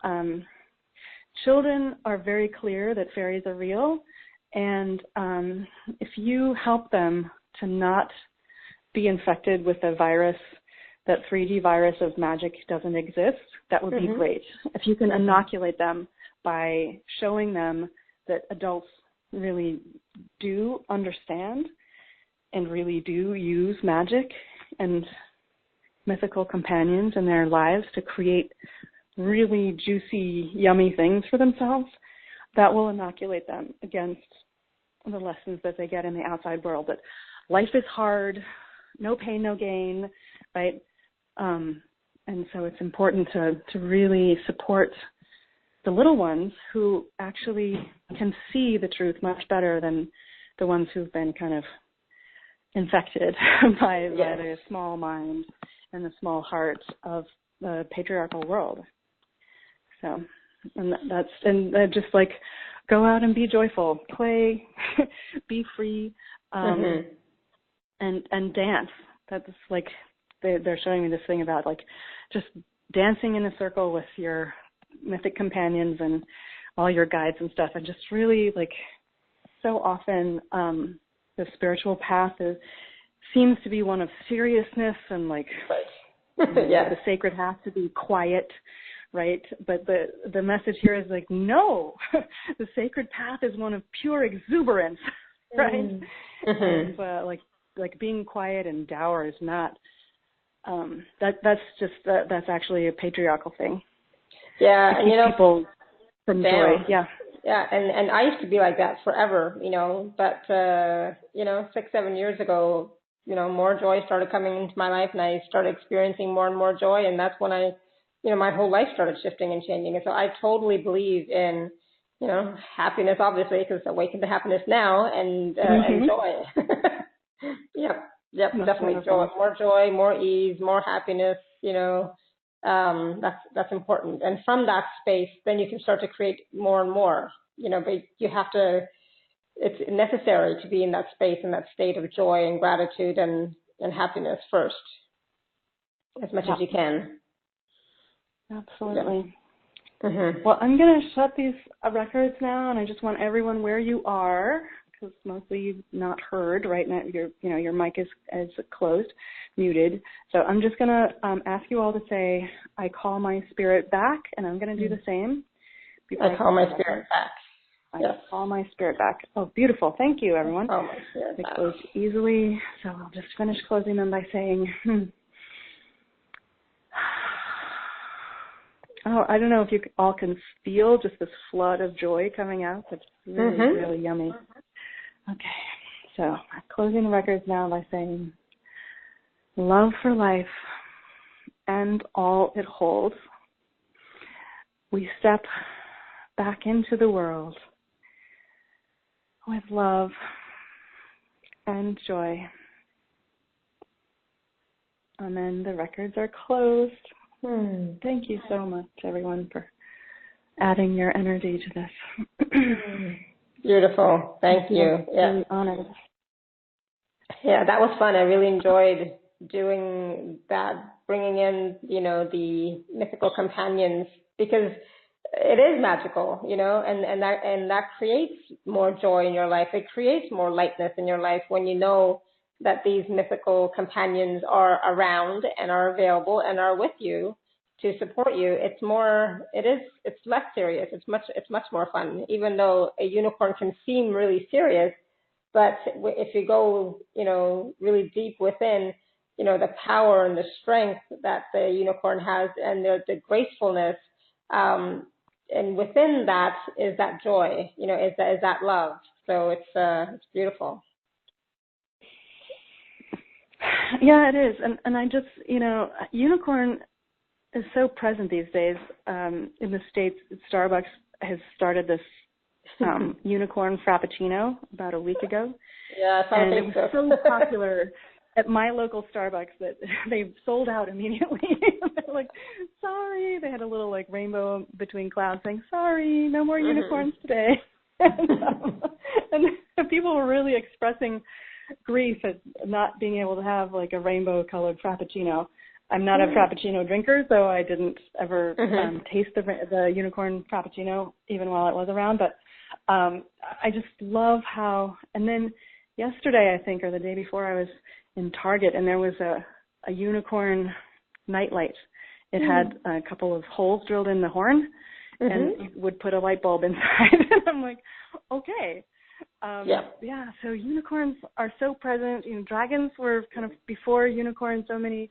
children are very clear that fairies are real. And if you help them to not be infected with a virus, that 3D virus of magic doesn't exist, that would be great. If you can inoculate them by showing them that adults really do understand and really do use magic and mythical companions in their lives to create really juicy, yummy things for themselves, that will inoculate them against the lessons that they get in the outside world, that life is hard, no pain, no gain, right? And so it's important to really support the little ones who actually can see the truth much better than the ones who've been kind of infected by the small mind and the small heart of the patriarchal world. So, and just go out and be joyful, play, be free, and dance. That's they're showing me this thing about just dancing in a circle with your mythic companions and all your guides and stuff, and just really so often the spiritual path seems to be one of seriousness and the sacred has to be quiet, right? But the message here is no, the sacred path is one of pure exuberance, right? And, being quiet and dour is not. That's actually a patriarchal thing. Yeah, to keep people from joy. Yeah. Yeah, and I used to be like that forever, but 6-7 years ago, more joy started coming into my life, and I started experiencing more and more joy, and that's when my whole life started shifting and changing. And so I totally believe in, happiness, obviously, because awaken to happiness now, and joy. Yep, That's definitely wonderful. joy, more ease, more happiness. That's important. And from that space, then you can start to create more and more. But you have to. It's necessary to be in that space, in that state of joy and gratitude and happiness first, as much as you can. Absolutely. Yeah. Mm-hmm. Well, I'm going to shut these records now, and I just want everyone where you are, because mostly you've not heard right now. Your mic is closed, muted. So I'm just going to ask you all to say, "I call my spirit back," and I'm going to do the same. I call my spirit back. I call my spirit back. Oh, beautiful. Thank you, everyone. Oh, my spirit They back. close easily, so I'll just finish closing them by saying, Oh, I don't know if you all can feel just this flood of joy coming out. It's really, really yummy. Okay, so I'm closing the records now by saying, love for life and all it holds. We step back into the world with love and joy. Amen. The records are closed. Thank you so much, everyone, for adding your energy to this. Beautiful. Thank you. Really honored. Yeah, that was fun. I really enjoyed doing that, bringing in, the mythical companions, because it is magical, and that creates more joy in your life. It creates more lightness in your life when you know that these mythical companions are around and are available and are with you to support you. It's less serious. It's much more fun, even though a unicorn can seem really serious. But if you go, really deep within, the power and the strength that the unicorn has, and the gracefulness, and within that is that joy, is that love. So it's beautiful. Yeah, it is. And I just, unicorn is so present these days. In the States, Starbucks has started this unicorn frappuccino about a week ago. Yeah, and it was so popular at my local Starbucks that they sold out immediately. They're like, sorry. They had a little rainbow between clouds saying, sorry, no more unicorns today. and people were really expressing grief at not being able to have a rainbow colored frappuccino. I'm not a frappuccino drinker, so I didn't ever taste the unicorn frappuccino even while it was around, but I just love how, and then yesterday, I think, or the day before, I was in Target, and there was a unicorn nightlight. It had a couple of holes drilled in the horn, and you would put a light bulb inside. And I'm like, okay. Yeah, so unicorns are so present. Dragons were kind of before unicorns. So many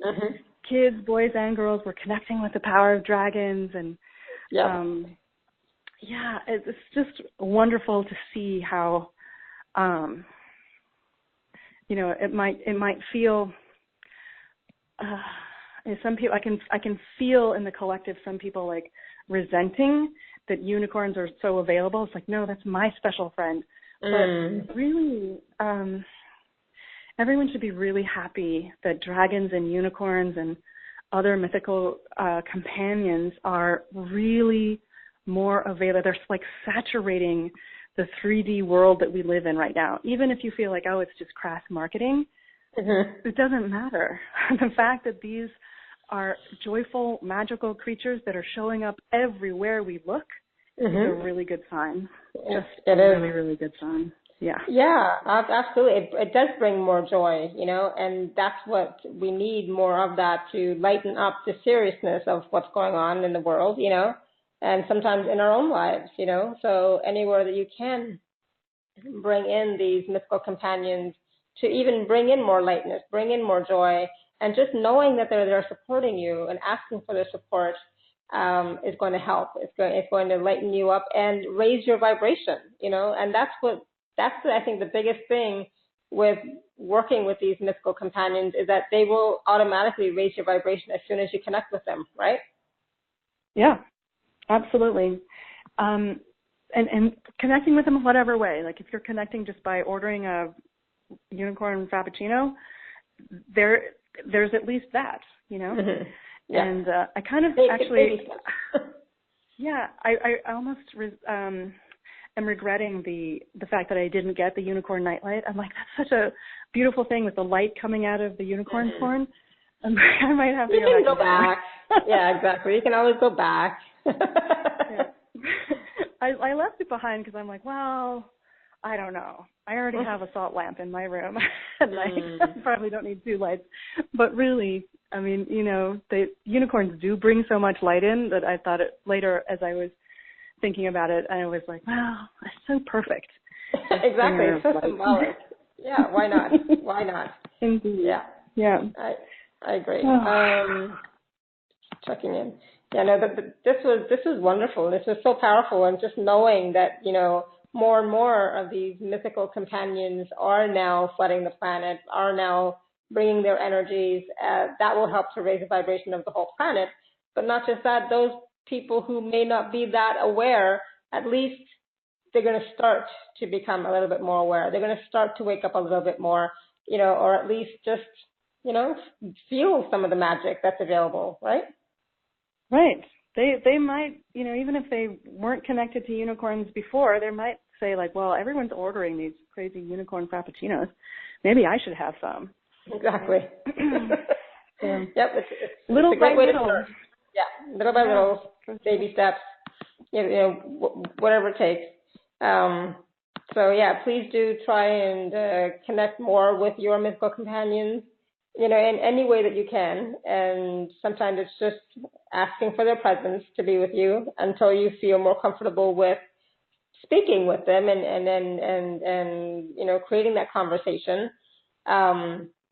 kids, boys and girls, were connecting with the power of dragons, and it's just wonderful to see how, it might feel. Some people, I can feel in the collective, some people resenting that unicorns are so available. It's no, that's my special friend. But really, everyone should be really happy that dragons and unicorns and other mythical companions are really more available. They're saturating the 3D world that we live in right now. Even if you feel it's just crass marketing, it doesn't matter. The fact that these are joyful, magical creatures that are showing up everywhere we look is a really good sign. Just a really, really good sign. Yeah. Yeah, absolutely. It does bring more joy, and that's what we need, more of that, to lighten up the seriousness of what's going on in the world, and sometimes in our own lives, So anywhere that you can bring in these mythical companions to even bring in more lightness, bring in more joy, and just knowing that they're there supporting you and asking for their support, is going to help. It's going to lighten you up and raise your vibration, and that's I think the biggest thing with working with these mythical companions is that they will automatically raise your vibration as soon as you connect with them, right? Yeah, absolutely. And connecting with them whatever way. Like if you're connecting just by ordering a unicorn frappuccino, there's at least that, Mm-hmm. Yeah. And I kind of I almost am regretting the fact that I didn't get the unicorn nightlight. I'm like, that's such a beautiful thing with the light coming out of the unicorn horn. I might have to You can go back. Yeah, exactly. You can always go back. Yeah. I left it behind because I'm like, well, I don't know. I already have a salt lamp in my room at night. I probably don't need 2 lights. But really, I mean, the unicorns do bring so much light in that I thought later as I was thinking about it, I was like, wow, that's so perfect. Exactly. It's so symbolic. Yeah, why not? Why not? Indeed. Yeah. Yeah. I agree. Checking in. Yeah, no, this was wonderful. This was so powerful, and just knowing that, more and more of these mythical companions are now flooding the planet, are now bringing their energies, that will help to raise the vibration of the whole planet. But not just that, those people who may not be that aware, at least they're going to start to become a little bit more aware. They're going to start to wake up a little bit more, or at least just, feel some of the magic that's available, right? Right. They might, even if they weren't connected to unicorns before, they might say like, well, everyone's ordering these crazy unicorn frappuccinos. Maybe I should have some. Exactly. Yep. It's little a great by way little. to start. Yeah. Little by little, baby steps, whatever it takes. So yeah, please do try and connect more with your mythical companions, in any way that you can. And sometimes it's just asking for their presence to be with you until you feel more comfortable with speaking with them and creating that conversation.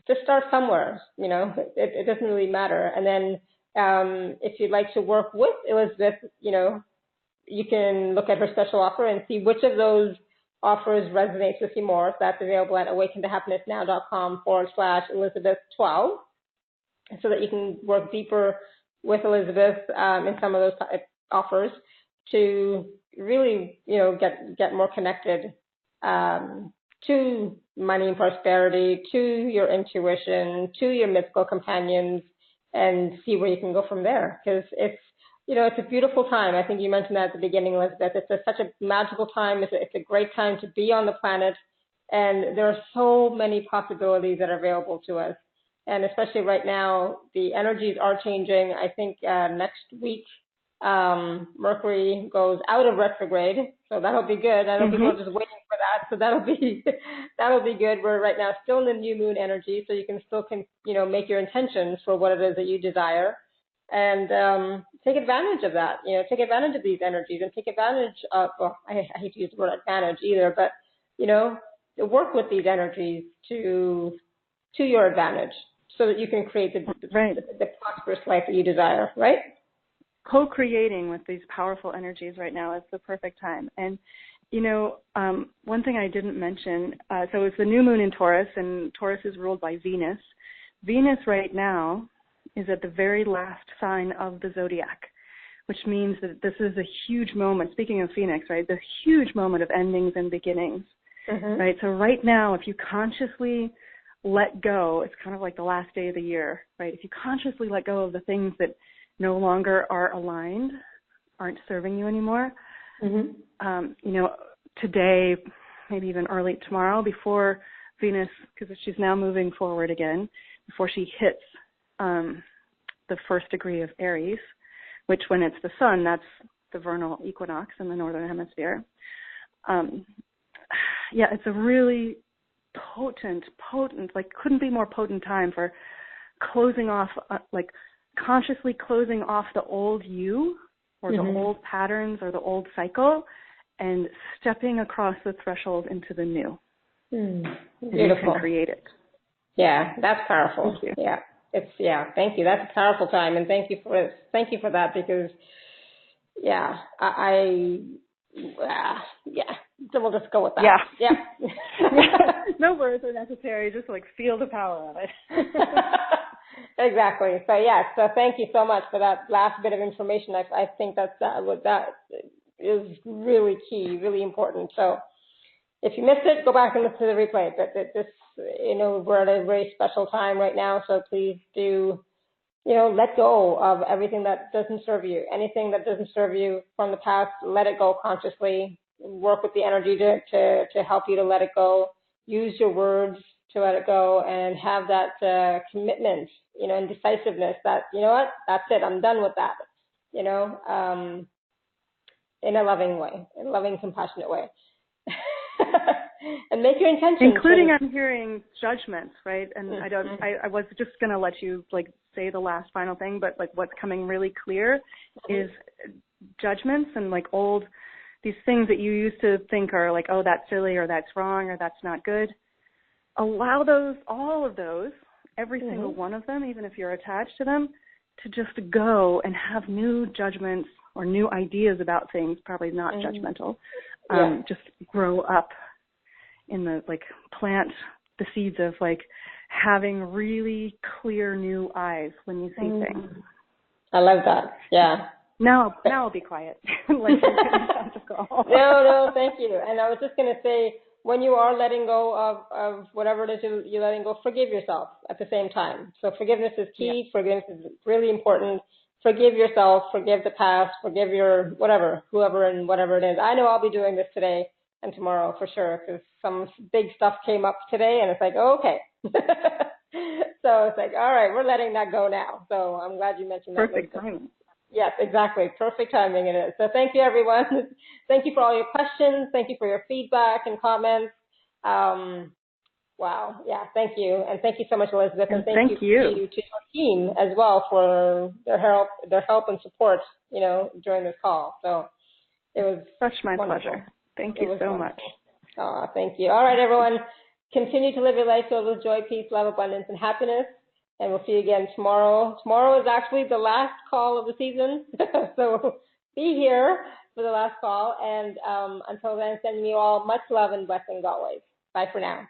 Just start somewhere, it doesn't really matter. And then if you'd like to work with Elizabeth, you can look at her special offer and see which of those offers resonates with you more. So that's available at awakentohappinessnow.com/Elizabeth12, so that you can work deeper with Elizabeth in some of those offers to really, get more connected to money and prosperity, to your intuition, to your mythical companions, and see where you can go from there. Because it's a beautiful time. I think you mentioned that at the beginning, Elizabeth. It's such a magical time. It's a great time to be on the planet. And there are so many possibilities that are available to us. And especially right now, the energies are changing. I think next week, Mercury goes out of retrograde. So that'll be good. I know people are just waiting for that. So that'll be good. We're right now still in the new moon energy. So you can still, make your intentions for what it is that you desire. And take advantage of that, take advantage of these energies and take advantage of, I hate to use the word advantage either, but, work with these energies to your advantage so that you can create the prosperous life that you desire, right? Co-creating with these powerful energies right now is the perfect time. And, one thing I didn't mention, so it's the new moon in Taurus, and Taurus is ruled by Venus. Venus right now is at the very last sign of the zodiac, which means that this is a huge moment. Speaking of Phoenix, right, the huge moment of endings and beginnings, right? So right now, if you consciously let go, it's kind of like the last day of the year, right? If you consciously let go of the things that no longer are aligned, aren't serving you anymore, today, maybe even early tomorrow, before Venus, because she's now moving forward again, before she hits the first degree of Aries, which when it's the sun, that's the vernal equinox in the northern hemisphere. It's a really potent, like couldn't be more potent time for closing off, like consciously closing off the old you or the old patterns or the old cycle and stepping across the threshold into the new. Beautiful. And you can create it. Yeah, that's powerful. Thank you. Yeah. Thank you. That's a powerful time, and thank you for that, because so we'll just go with that. Yeah. No words are necessary. Just like feel the power of it. Exactly. So thank you so much for that last bit of information. I think that is really key, really important. So if you missed it, go back and listen to the replay. But we're at a very special time right now, so please do, let go of everything that doesn't serve you. Anything that doesn't serve you from the past, let it go consciously. Work with the energy to help you to let it go. Use your words to let it go, and have that commitment, and decisiveness that, that's it, I'm done with that, in a loving way, in a loving, compassionate way. And make your intentions. Including, I'm hearing judgments, right? And I was just going to let you say the last final thing, but what's coming really clear is judgments and these things that you used to think are oh, that's silly, or that's wrong, or that's not good. Allow all of those, every single one of them, even if you're attached to them, to just go and have new judgments or new ideas about things, probably not judgmental. Just grow up in the, plant the seeds of, having really clear new eyes when you see things. I love that. Yeah. Now I'll be quiet. No, thank you. And I was just going to say, when you are letting go of whatever it is you're letting go, forgive yourself at the same time. So forgiveness is key. Yeah. Forgiveness is really important. Forgive yourself, forgive the past, forgive your whoever and whatever it is. I know I'll be doing this today and tomorrow for sure, because some big stuff came up today, and it's okay. So it's all right, we're letting that go now. So I'm glad you mentioned that. Perfect timing. Yes, exactly. Perfect timing it is. So thank you, everyone. Thank you for all your questions. Thank you for your feedback and comments. Wow. Yeah, thank you. And thank you so much, Elizabeth. And thank you to your team as well for their help and support, during this call. So it was such my wonderful. Pleasure. Thank you so much. Oh, thank you. All right, everyone. Continue to live your life filled with joy, peace, love, abundance, and happiness. And we'll see you again tomorrow. Tomorrow is actually the last call of the season. So be here for the last call. And until then, sending you all much love and blessings always. Bye for now.